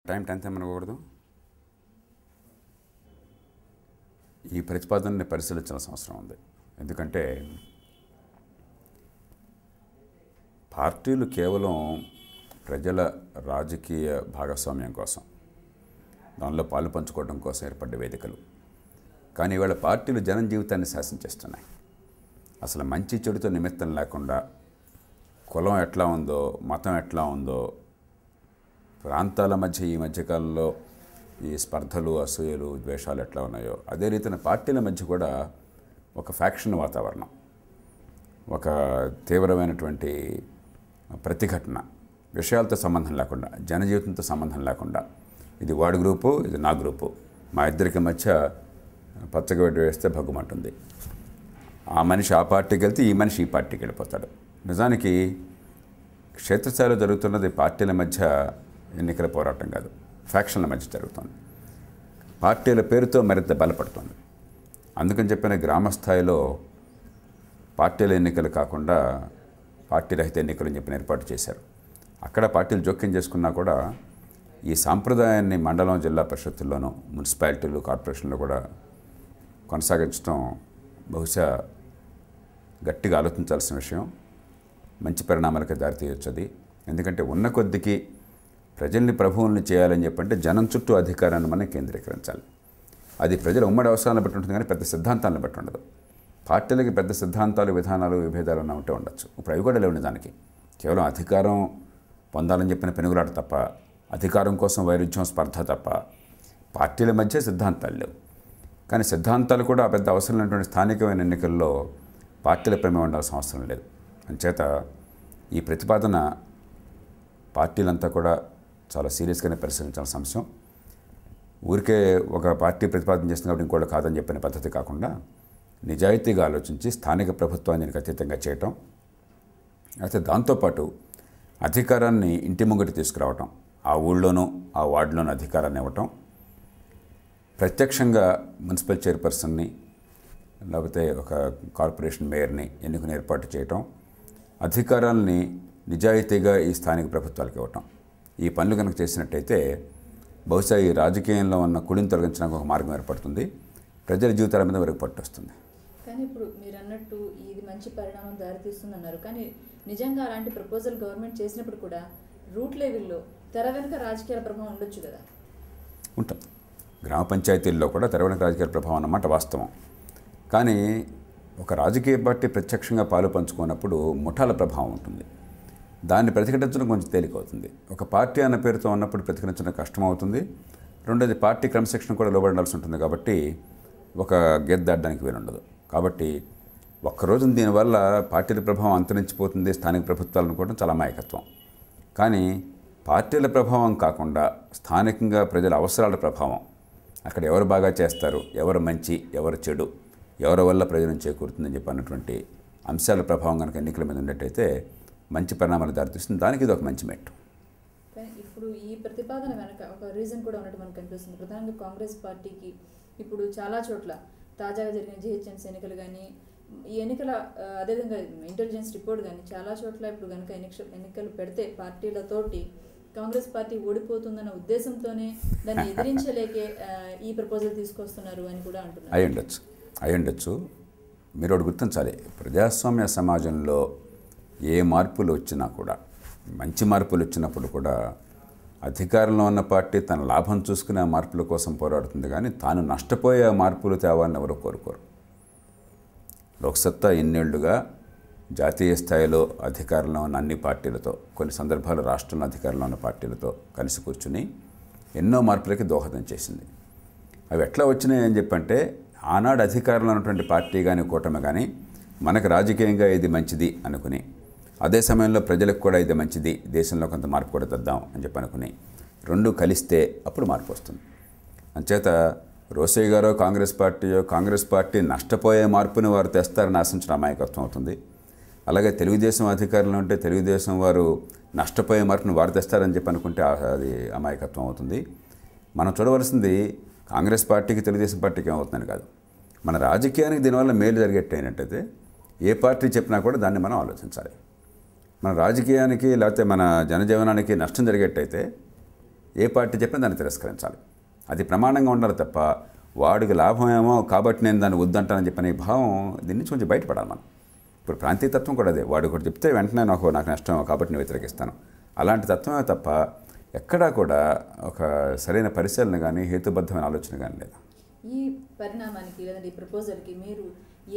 Time 10th ఏమనకూడదు. ఈ ప్రతిపాదనని పరిశీలించాల్సిన అవసరం ఉంది. ఎందుకంటే పార్టీలు కేవలం ప్రజల రాజకీయ భాగస్వామ్యం కోసం, దానిలో పాలు పంచుకోవడం కోసం ఏర్పడ్డ వేదికలు. కానీ ఇవాళ పార్టీలు జనం జీవితాన్ని శాసించేస్తున్నాయి. అసలు మంచి చెడుతో నిమిత్తం లేకుండా కులం ఎట్లా ఉందో, మతం ఎట్లా ఉందో, ప్రాంతాల మధ్య ఈ మధ్యకాలంలో ఈ స్పర్ధలు, అసూయలు, ద్వేషాలు ఎట్లా ఉన్నాయో అదే రీతిన పార్టీల మధ్య కూడా ఒక ఫ్యాక్షన్ వాతావరణం, ఒక తీవ్రమైనటువంటి ప్రతిఘటన, విషయాలతో సంబంధం లేకుండా, జనజీవితంతో సంబంధం లేకుండా, ఇది వాడి గ్రూపు, ఇది నా గ్రూపు, మా ఇద్దరికి మధ్య పచ్చగడ్డ వేస్తే భగ్గుమంటుంది. ఆ మనిషి ఆ పార్టీకి వెళ్తే ఈ మనిషి ఈ పార్టీకి వెళ్ళిపోతాడు. నిజానికి క్షేత్రస్థాయిలో జరుగుతున్నది పార్టీల మధ్య ఎన్నికల పోరాటం కాదు, ఫ్యాక్షన్ల మధ్య జరుగుతుంది. పార్టీల పేరుతో మరింత బలపడుతుంది. అందుకని చెప్పిన గ్రామ స్థాయిలో పార్టీల ఎన్నికలు కాకుండా పార్టీ రహిత ఎన్నికలు అని చెప్పిన ఏర్పాటు చేశారు. అక్కడ పార్టీలు జోక్యం చేసుకున్నా కూడా ఈ సాంప్రదాయాన్ని మండలం, జిల్లా పరిషత్తుల్లోనూ, మున్సిపాలిటీలు, కార్పొరేషన్లో కూడా కొనసాగించడం బహుశా గట్టిగా ఆలోచించాల్సిన విషయం. మంచి పరిణామాలకు దారితీయొచ్చు. ఎందుకంటే ఉన్న కొద్దికి ప్రజల్ని ప్రభువుల్ని చేయాలని చెప్పంటే జనం చుట్టూ అధికారాన్ని మనం కేంద్రీకరించాలి. అది ప్రజల ఉమ్మడి అవసరాలను బట్టి ఉంటుంది, కానీ పెద్ద సిద్ధాంతాలను బట్టి ఉండదు. పార్టీలకి పెద్ద సిద్ధాంతాలు, విధానాలు, విభేదాలు ఉంటే ఉండొచ్చు. ఇప్పుడు అవి కూడా లేవు. నిజానికి కేవలం అధికారం పొందాలని చెప్పిన పెనుగులాట తప్ప, అధికారం కోసం వైరుధ్యం, స్పర్ధ తప్ప పార్టీల మధ్య సిద్ధాంతాలు లేవు. కానీ సిద్ధాంతాలు కూడా పెద్ద అవసరం లేనటువంటి స్థానికమైన ఎన్నికల్లో పార్టీల ప్రమేయం ఉండాల్సిన అవసరం లేదు. అంచేత ఈ ప్రతిపాదన పార్టీలంతా కూడా చాలా సీరియస్గానే పరిశీలించాల్సిన అంశం. ఊరికే ఒక పార్టీ ప్రతిపాదన చేస్తుంది కాబట్టి ఇంకోటి కాదని చెప్పిన పద్ధతి కాకుండా నిజాయితీగా ఆలోచించి స్థానిక ప్రభుత్వాన్ని అతీతంగా చేయటం, అయితే దాంతోపాటు అధికారాన్ని ఇంటి ముంగటి తీసుకురావటం, ఆ ఊళ్ళోనూ ఆ వార్డులోనూ అధికారాన్ని ఇవ్వటం, ప్రత్యక్షంగా మున్సిపల్ చైర్పర్సన్ని లేకపోతే ఒక కార్పొరేషన్ మేయర్ని ఎన్నికను ఏర్పాటు చేయటం, అధికారాలని నిజాయితీగా ఈ స్థానిక ప్రభుత్వాలకు ఇవ్వటం, ఈ పనులు కనుక చేసినట్టయితే బహుశా ఈ రాజకీయంలో ఉన్న కుడిని తొలగించడానికి ఒక మార్గం ఏర్పడుతుంది. ప్రజల జీవితాల మీద వెలుగుపట్టు వస్తుంది. కానీ ఇప్పుడు మీరు అన్నట్టు ఇది మంచి పరిణామం దారితీస్తుంది అన్నారు. కానీ నిజంగా అలాంటి ప్రపోజల్ గవర్నమెంట్ చేసినప్పుడు కూడా రూట్ లెవెల్లో తెర వెనుక రాజకీయాల ప్రభావం ఉండొచ్చు కదా? ఉంటుంది. గ్రామ పంచాయతీల్లో కూడా తెర వెనుక రాజకీయాల ప్రభావం అన్నమాట వాస్తవం. కానీ ఒక రాజకీయ పార్టీ ప్రత్యక్షంగా పాలు పంచుకున్నప్పుడు ముఠాల ప్రభావం ఉంటుంది. దాన్ని ప్రతిఘటించడం కొంచెం తేలికవుతుంది. ఒక పార్టీ అన్న పేరుతో ఉన్నప్పుడు ప్రతిఘటించడం కష్టమవుతుంది. రెండోది పార్టీ క్రమశిక్షణ కూడా లోబడాల్సి ఉంటుంది. కాబట్టి ఒక గెద్దాడడానికి వీలుండదు. కాబట్టి ఒక్కరోజు దీనివల్ల పార్టీల ప్రభావం అంతరించిపోతుంది, స్థానిక ప్రభుత్వాలు అనుకోవడం చాలా అమాయకత్వం. కానీ పార్టీల ప్రభావం కాకుండా స్థానికంగా ప్రజల అవసరాల ప్రభావం, అక్కడ ఎవరు బాగా చేస్తారు, ఎవరు మంచి, ఎవరు చెడు, ఎవరి వల్ల ప్రయోజనం చేకూరుతుందని చెప్పి అన్నటువంటి అంశాల ప్రభావం కనుక ఎన్నికల మీద ఉండేటైతే మంచి పరిణామాలు దారితీస్తుంది. దానికి ఇది ఒక మంచి మెట్టు. ఇప్పుడు ఈ ప్రతిపాదన వెనక ఒక రీజన్ కూడా ఉన్నట్టు మనకు కనిపిస్తుంది. ప్రధానంగా కాంగ్రెస్ పార్టీకి ఇప్పుడు చాలా చోట్ల తాజాగా జరిగిన జిహెచ్ఎంసీ ఎన్నికలు కానీ, ఈ ఎన్నికల అదేవిధంగా ఇంటెలిజెన్స్ రిపోర్ట్ కానీ చాలా చోట్ల ఇప్పుడు కనుక ఎన్నికలు పెడితే పార్టీలతోటి కాంగ్రెస్ పార్టీ ఓడిపోతుందన్న ఉద్దేశంతోనే దాన్ని ఎదిరించలేకే ఈ ప్రపోజల్ తీసుకొస్తున్నారు అని కూడా అంటున్నారు. అయ్యుండొచ్చు. మీరు ఒకటి గుర్తించాలి, ప్రజాస్వామ్య సమాజంలో ఏ మార్పులు వచ్చినా కూడా, మంచి మార్పులు వచ్చినప్పుడు కూడా అధికారంలో ఉన్న పార్టీ తన లాభం చూసుకునే ఆ మార్పుల కోసం పోరాడుతుంది. కానీ తాను నష్టపోయే మార్పులు తేవాలని ఎవరు కోరుకోరు. లోక్సత్తా ఇన్నేళ్లుగా జాతీయ స్థాయిలో అధికారంలో ఉన్న అన్ని పార్టీలతో, కొన్ని సందర్భాలు రాష్ట్రంలో అధికారంలో ఉన్న పార్టీలతో కలిసి కూర్చుని ఎన్నో మార్పులకి దోహదం చేసింది. అవి ఎట్లా వచ్చినాయి అని చెప్పంటే, ఆనాడు అధికారంలో ఉన్నటువంటి పార్టీ కానీ కూటమి కానీ మనకు రాజకీయంగా ఇది మంచిది అనుకుని, అదే సమయంలో ప్రజలకు కూడా ఇది మంచిది, దేశంలో కొంత మార్పు కూడా తెద్దాం అని చెప్పి అనుకుని రెండు కలిస్తే అప్పుడు మార్పు వస్తుంది. అంచేత రోసయ్య గారో కాంగ్రెస్ పార్టీ నష్టపోయే మార్పుని వారు తెస్తారని ఆశించడం అమాయకత్వం అవుతుంది. అలాగే తెలుగుదేశం అధికారంలో ఉంటే తెలుగుదేశం వారు నష్టపోయే మార్పుని వారు తెస్తారని చెప్పి అనుకుంటే అది అమాయకత్వం అవుతుంది. మనం చూడవలసింది కాంగ్రెస్ పార్టీకి తెలుగుదేశం పార్టీకి ఏమవుతుందని కాదు, మన రాజకీయానికి దీనివల్ల మేలు జరిగేట్టు అయినట్టయితే ఏ పార్టీ చెప్పినా కూడా దాన్ని మనం ఆలోచించాలి. మన రాజకీయానికి లేకపోతే మన జనజీవనానికి నష్టం జరిగేట్టయితే ఏ పార్టీ చెప్పినా దాన్ని తిరస్కరించాలి. అది ప్రమాణంగా ఉండాలి తప్ప వాడికి లాభం ఏమో కాబట్టి నేను దాన్ని వద్దంటానని చెప్పిన ఈ భావం దీని నుంచి కొంచెం బయటపడాలి మనం. ఇప్పుడు ప్రాంతీయతత్వం కూడా అదే, వాడు ఒకటి చెప్తే వెంటనే నాకు నష్టం కాబట్టి నేను వ్యతిరేకిస్తాను, అలాంటి తత్వమే తప్ప ఎక్కడా కూడా ఒక సరైన పరిశీలన కానీ హేతుబద్ధమైన ఆలోచన కానీ లేదు. ఈ పరిణామానికి లేదంటే ఈ ప్రపోజల్కి మీరు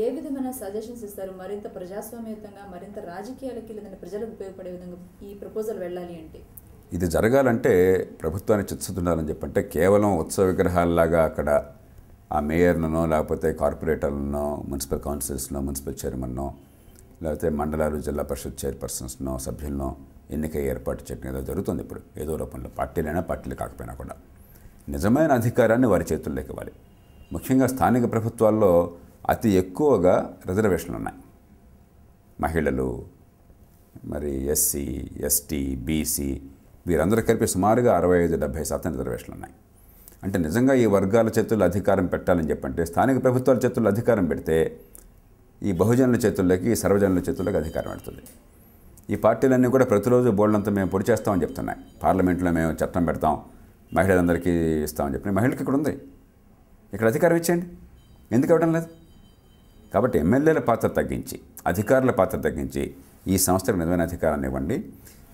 ఏ విధమైన సజెషన్స్ ఇస్తారు? మరింత ప్రజాస్వామ్యయుతంగా, మరింత రాజకీయాలకి లేదంటే ప్రజలకు ఉపయోగపడే విధంగా ఈ ప్రపోజల్ వెళ్ళాలి అంటే? ఇది జరగాలంటే ప్రభుత్వానికి చిత్తశుద్ధి ఉండాలని చెప్పంటే కేవలం ఉత్సవ విగ్రహాలలాగా అక్కడ ఆ మేయర్నో లేకపోతే కార్పొరేటర్లనో మున్సిపల్ కౌన్సిల్స్నో మున్సిపల్ చైర్మన్నో లేకపోతే మండలాలు జిల్లా పరిషత్ చైర్పర్సన్స్నో సభ్యులనో ఎన్నిక ఏర్పాటు చేయడం ఏదో జరుగుతుంది ఇప్పుడు ఏదో రూపంలో, పార్టీలైనా పార్టీలు కాకపోయినా కూడా నిజమైన అధికారాన్ని వారి చేతుల్లోకి ఇవ్వాలి. ముఖ్యంగా స్థానిక ప్రభుత్వాల్లో అతి ఎక్కువగా రిజర్వేషన్లు ఉన్నాయి. మహిళలు, మరి ఎస్సీ, ఎస్టీ, బీసీ వీరందరూ కలిపి సుమారుగా 65-70% రిజర్వేషన్లు ఉన్నాయి. అంటే నిజంగా ఈ వర్గాల చేతుల్లో అధికారం పెట్టాలని చెప్పంటే స్థానిక ప్రభుత్వాల చేతుల్లో అధికారం పెడితే ఈ బహుజనుల చేతుల్లోకి, ఈ సర్వజనుల చేతుల్లోకి అధికారం పెడుతుంది. ఈ పార్టీలన్నీ కూడా ప్రతిరోజు బోర్డులంతా మేము పొడి చేస్తామని చెప్తున్నాయి. పార్లమెంట్లో మేము చట్టం పెడతాం, మహిళలందరికీ ఇస్తామని చెప్పిన మహిళకి ఇక్కడ ఉంది, ఇక్కడ అధికారం ఇచ్చేయండి, ఎందుకు ఇవ్వడం లేదు? కాబట్టి ఎమ్మెల్యేల పాత్ర తగ్గించి, అధికారుల పాత్ర తగ్గించి ఈ సంస్థకు నిజమైన అధికారాన్ని ఇవ్వండి.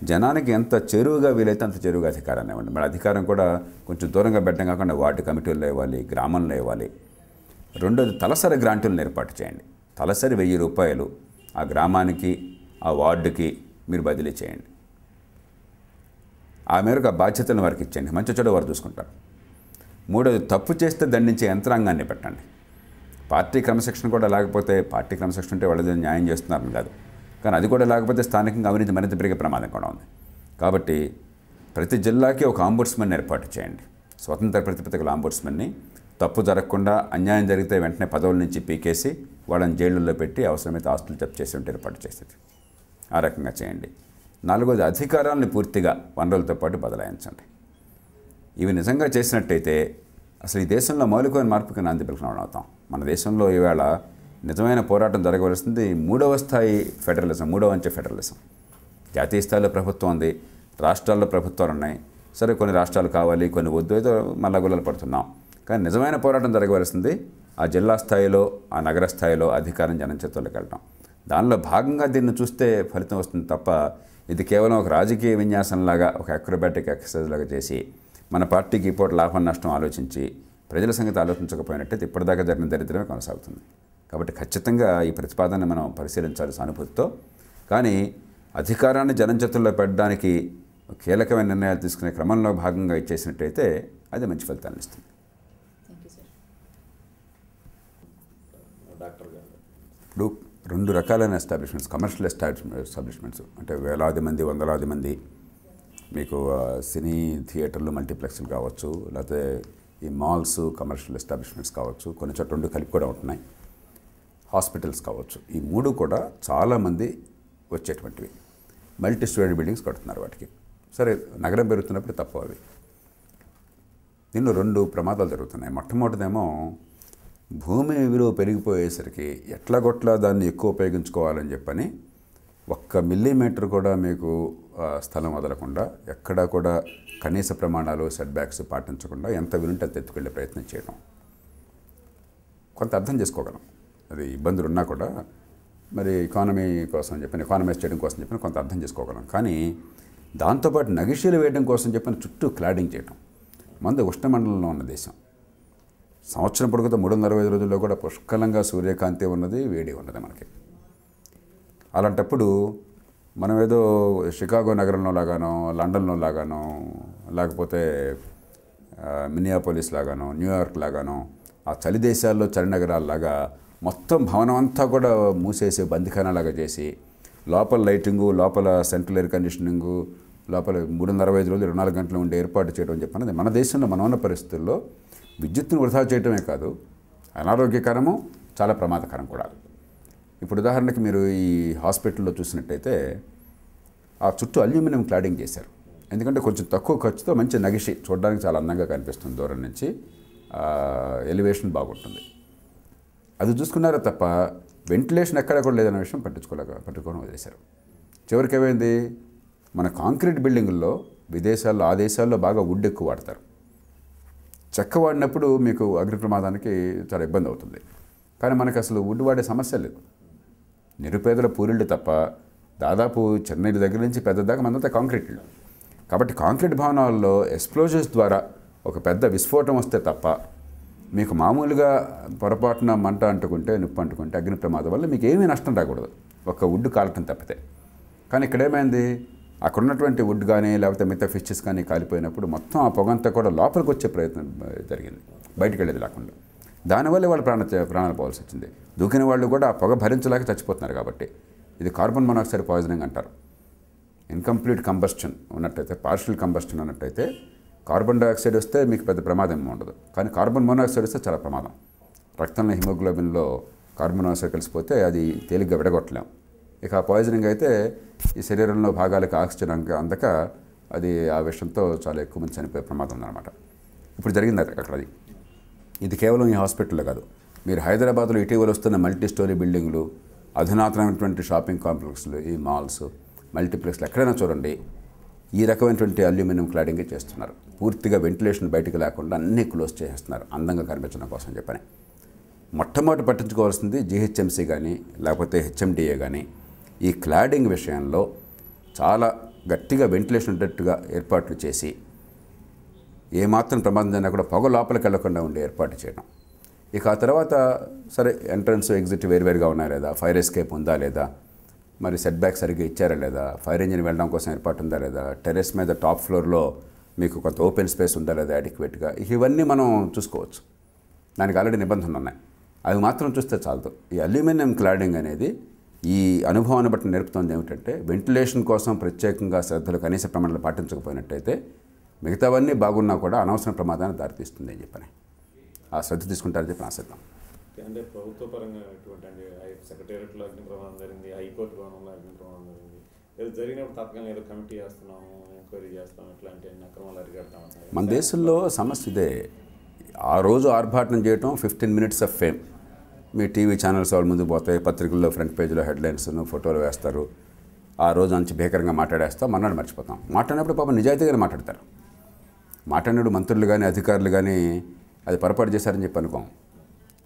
జనానికి ఎంత చేరువుగా వీలైతే అంత చేరువుగా అధికారాన్ని ఇవ్వండి. మరి అధికారం కూడా కొంచెం దూరంగా పెట్టడం కాకుండా వార్డు కమిటీల్లో ఇవ్వాలి, గ్రామంలో ఇవ్వాలి. రెండోది తలసరి గ్రాంటులను ఏర్పాటు చేయండి. తలసరి 1000 రూపాయలు ఆ గ్రామానికి, ఆ వార్డుకి మీరు బదిలీ చేయండి. ఆ మేరకు ఆ బాధ్యతలను వారికి ఇచ్చేయండి, మంచి చెడు వారు చూసుకుంటారు. మూడోది తప్పు చేస్తే దండించే యంత్రాంగాన్ని పెట్టండి. పార్టీ క్రమశిక్షణ కూడా లేకపోతే, పార్టీ క్రమశిక్షణ ఉంటే వాళ్ళు న్యాయం చేస్తున్నారని కాదు, కానీ అది కూడా లేకపోతే స్థానికంగా అవినీతి మరింత పెరిగే ప్రమాదం కూడా ఉంది. కాబట్టి ప్రతి జిల్లాకి ఒక ఆంబుడ్స్మన్ ఏర్పాటు చేయండి, స్వతంత్ర ప్రతిపత్తిగల ఆంబుడ్స్మన్ని. తప్పు జరగకుండా, అన్యాయం జరిగితే వెంటనే పదవుల నుంచి పీకేసి వాళ్ళని జైళ్ళల్లో పెట్టి అవసరమైతే ఆస్తులు జప్తు చేసి ఉంటే ఏర్పాటు చేసేది. ఆ రకంగా చేయండి. నాలుగోది అధికారాలను పూర్తిగా వనరులతో పాటు బదలాయించండి. ఇవి నిజంగా చేసినట్టయితే అసలు ఈ దేశంలో మౌలికమైన మార్పుకి నాంది పలికిన అవుతాం. మన దేశంలో ఈవేళ నిజమైన పోరాటం జరగవలసింది 3వ స్థాయి ఫెడరలిజం, 3వ అంచె ఫెడరలిజం. జాతీయ స్థాయిలో ప్రభుత్వం ఉంది, రాష్ట్రాల్లో ప్రభుత్వాలు ఉన్నాయి. సరే, కొన్ని రాష్ట్రాలు కావాలి, కొన్ని వద్దు, ఏదో మళ్ళా గుల్లలు పడుతున్నాం. కానీ నిజమైన పోరాటం జరగవలసింది ఆ జిల్లా స్థాయిలో, ఆ నగర స్థాయిలో అధికారం జనం చేతుల్లోకి వెళ్ళటం. దానిలో భాగంగా దీన్ని చూస్తే ఫలితం వస్తుంది తప్ప ఇది కేవలం ఒక రాజకీయ విన్యాసంలాగా, ఒక అక్రోబాటిక్ ఎక్సర్సైజ్ లాగా చేసి మన పార్టీకి ఇప్పుడు లాభం నష్టం ఆలోచించి ప్రజల సంగతి ఆలోచించకపోయినట్టయితే ఇప్పటిదాకా జరిగిన దరిద్రమే కొనసాగుతుంది. కాబట్టి ఖచ్చితంగా ఈ ప్రతిపాదనని మనం పరిశీలించాలి సానుభూతితో. కానీ అధికారాన్ని జనం చేతుల్లో పెట్టడానికి కీలకమైన నిర్ణయాలు తీసుకునే క్రమంలో భాగంగా ఇచ్చేసినట్టయితే అది మంచి ఫలితాలను ఇస్తుంది. ఇప్పుడు 2 రకాలైన ఎస్టాబ్లిష్మెంట్స్, కమర్షియల్ ఎస్టాబ్లిష్మెంట్స్ అంటే వేలాది మంది, వందలాది మంది, మీకు సినీ థియేటర్లు, మల్టీప్లెక్స్లు కావచ్చు, లేకపోతే ఈ మాల్స్, కమర్షియల్ ఎస్టాబ్లిష్మెంట్స్ కావచ్చు, కొన్ని చోట్ల 2 కలిపి కూడా ఉంటున్నాయి, హాస్పిటల్స్ కావచ్చు. ఈ 3 కూడా చాలామంది వచ్చేటువంటివి. మల్టీ స్టోరీ బిల్డింగ్స్ కడుతున్నారు వాటికి. సరే, నగరం పెరుగుతున్నప్పుడు తప్పు అవి. దీనిలో 2 ప్రమాదాలు జరుగుతున్నాయి. మొట్టమొదటిదేమో భూమి విలువ పెరిగిపోయేసరికి ఎట్లాగొట్లా దాన్ని ఎక్కువ ఉపయోగించుకోవాలని చెప్పని 1 మిల్లీమీటర్ కూడా మీకు స్థలం వదలకుండా, ఎక్కడా కూడా కనీస ప్రమాణాలు, సెట్ బ్యాక్స్ పాటించకుండా ఎంత విలుంటే అంత ఎత్తుకెళ్ళే ప్రయత్నం చేయడం. కొంత అర్థం చేసుకోగలం, అది ఇబ్బందులు ఉన్నా కూడా మరి ఎకానమీ కోసం చెప్పిన, ఎకానమైజ్ చేయడం కోసం చెప్పిన కొంత అర్థం చేసుకోగలం. కానీ దాంతోపాటు నగిషీలు వేయడం కోసం చెప్పిన చుట్టూ క్లాడింగ్ చేయడం. మంది ఉష్ణమండలంలో ఉన్న దేశం, సంవత్సరం పొడుగుతో 365 రోజుల్లో కూడా పుష్కలంగా సూర్యకాంతి ఉన్నది, వేడి ఉన్నది మనకి. అలాంటప్పుడు మనం ఏదో షికాగో నగరంలో లాగానో, లండన్లో లాగానో, లేకపోతే మినియాపోలిస్ లాగానో, న్యూయార్క్ లాగానో, ఆ చలి దేశాల్లో చలి నగరాల్లాగా మొత్తం భవనం అంతా కూడా మూసేసి బందిఖానాలాగా చేసి, లోపల లైటింగు, లోపల సెంట్రల్ ఎయిర్ కండిషనింగు, లోపల 365 రోజులు 24 గంటలు ఉండే ఏర్పాటు చేయడం చెప్పన్నది మన దేశంలో మనం ఉన్న పరిస్థితుల్లో విద్యుత్తును వృధా చేయడమే కాదు, అనారోగ్యకరము, చాలా ప్రమాదకరం కూడా. ఇప్పుడు ఉదాహరణకి మీరు ఈ హాస్పిటల్లో చూసినట్టయితే ఆ చుట్టూ అల్యూమినియం క్లాడింగ్ చేశారు. ఎందుకంటే కొంచెం తక్కువ ఖర్చుతో మంచి నగిషి, చూడడానికి చాలా అందంగా కనిపిస్తుంది దూరం నుంచి, ఎలివేషన్ బాగుంటుంది. అది చూసుకున్నారా తప్ప వెంటిలేషన్ ఎక్కడ కూడా లేదన్న విషయం పట్టుకోవడం వదిలేశారు. చివరికి ఏమైంది, మన కాంక్రీట్ బిల్డింగుల్లో విదేశాల్లో ఆ దేశాల్లో బాగా వుడ్ ఎక్కువ వాడతారు. చెక్క వాడినప్పుడు మీకు అగ్ని ప్రమాదానికి చాలా ఇబ్బంది అవుతుంది. కానీ మనకు అసలు వుడ్ వాడే సమస్య లేదు. నిరుపేదల పూరిళ్ళు తప్ప దాదాపు చెన్నై దగ్గర నుంచి పెద్ద దాకా మనంతా కాంక్రీట్ ఇళ్ళు. కాబట్టి కాంక్రీట్ భవనాల్లో ఎక్స్ప్లోజన్స్ ద్వారా ఒక పెద్ద విస్ఫోటం వస్తే తప్ప మీకు మామూలుగా పొరపాటున మంట అంటుకుంటే, నిప్పు అంటుకుంటే అగ్ని ప్రమాదం వల్ల మీకు ఏమీ నష్టం రాకూడదు, ఒక వుడ్ కాలటం తప్పితే. కానీ ఇక్కడ ఏమైంది, అక్కడ ఉన్నటువంటి వుడ్ కానీ లేకపోతే మిగతా ఫిషెస్ కానీ కాలిపోయినప్పుడు మొత్తం ఆ పొగంతా కూడా లోపలికి వచ్చే ప్రయత్నం జరిగింది, బయటికి వెళ్ళేది లేకుండా. దానివల్ల వాళ్ళు ప్రాణాలు పోవాల్సి వచ్చింది. దూకిన వాళ్ళు కూడా ఆ పొగ భరించలేక చచ్చిపోతున్నారు. కాబట్టి ఇది కార్బన్ మోనాక్సైడ్ పాయిజనింగ్ అంటారు. ఇన్కంప్లీట్ కంబస్షన్ ఉన్నట్టయితే, పార్షియల్ కంబస్షన్ ఉన్నట్టయితే కార్బన్ డైఆక్సైడ్ వస్తే మీకు పెద్ద ప్రమాదం ఉండదు. కానీ కార్బన్ మోనాక్సైడ్ వస్తే చాలా ప్రమాదం. రక్తంలో హిమోగ్లోబిన్లో కార్బన్ మోనాక్సైడ్ కలిసిపోతే అది తేలిగ్గా విడగొట్టలేం. ఇక ఆ పాయిజనింగ్ అయితే ఈ శరీరంలో భాగాలకు ఆక్సిజన్ అందక అది ఆ విషయంతో చాలా ఎక్కువ మంది చనిపోయే ప్రమాదం ఉందన్నమాట. ఇప్పుడు జరిగింది అక్కడ అది. ఇది కేవలం ఈ హాస్పిటల్లో కాదు, మీరు హైదరాబాద్లో ఇటీవల వస్తున్న మల్టీ స్టోరీ బిల్డింగ్లు, అధునాతనమైనటువంటి షాపింగ్ కాంప్లెక్స్లు, ఈ మాల్స్, మల్టీప్లెక్స్లు ఎక్కడైనా చూడండి ఈ రకమైనటువంటి అల్యూమినియం క్లాడింగే చేస్తున్నారు. పూర్తిగా వెంటిలేషన్ బయటకు లేకుండా అన్నీ క్లోజ్ చేసేస్తున్నారు అందంగా కనిపించడం కోసం చెప్పని. మొట్టమొదటి పట్టించుకోవాల్సింది జీహెచ్ఎంసీ కానీ లేకపోతే హెచ్ఎండిఏ కానీ ఈ క్లాడింగ్ విషయంలో చాలా గట్టిగా వెంటిలేషన్ ఉండేట్టుగా ఏర్పాట్లు చేసి ఏమాత్రం ప్రమాదం జరిగినా కూడా పొగ లోపలికి వెళ్లకుండా ఉండే ఏర్పాటు చేయడం. ఇక ఆ తర్వాత సరే ఎంట్రన్స్ ఎగ్జిట్ వేరువేరుగా ఉన్నాయా లేదా, ఫైర్ ఎస్కేప్ ఉందా లేదా, మరి సెట్ బ్యాక్ సరిగ్గా ఇచ్చారా లేదా, ఫైర్ ఇంజిన్ వెళ్ళడం కోసం ఏర్పాటు ఉందా లేదా, టెర్రస్ మీద టాప్ ఫ్లోర్లో మీకు కొంత ఓపెన్ స్పేస్ ఉందా లేదా అడిక్వేట్గా, ఇవన్నీ మనం చూసుకోవచ్చు. దానికి ఆల్రెడీ నిబంధనలు ఉన్నాయి. అవి మాత్రం చూస్తే చాలదు. ఈ అల్యూమినియం క్లాడింగ్ అనేది ఈ అనుభవాన్ని బట్టి నేర్పుతుంది ఏమిటంటే, వెంటిలేషన్ కోసం ప్రత్యేకంగా శ్రద్ధలు కనీస ప్రమాణాలు పాటించకపోయినట్టయితే మిగతావన్నీ బాగున్నా కూడా అనవసర ప్రమాదాన్ని దారితీస్తుంది అని చెప్పని ఆ శ్రద్ధ తీసుకుంటారని చెప్పి ఆశిద్దాం. అంటే ప్రభుత్వ పరంగా ఎటువంటి అంటే సెక్రటేరియట్లో అగ్ని ప్రమాదం జరిగింది, హైకోర్టు భవనంలో అగ్ని ప్రమాదం జరిగింది, ఏదో జరిగినప్పుడు తప్పకుండా ఏదో కమిటీ చేస్తున్నాము, ఎంక్వైరీ చేస్తాం, ఇట్లాంటి అక్రమాలు అరికడతామంటారు. మన దేశంలో సమస్య ఇదే. ఆ రోజు ఆర్భాటం చేయటం 15 minutes of fame. Me TV channels వాళ్ళ ముందు పోతాయి, పత్రికల్లో ఫ్రంట్ పేజీలో హెడ్లైన్స్ను ఫోటోలు వేస్తారు, ఆ రోజు అంచి భీకరంగా మాట్లాడేస్తాం, మన్నాడు మర్చిపోతాం. మాట్లాడినప్పుడు పాపం నిజాయితీగానే మాట్లాడతారు. మాట్లాడినప్పుడు మంత్రులు కానీ అధికారులు కానీ అది పొరపాటు చేశారని చెప్పి అనుకోం.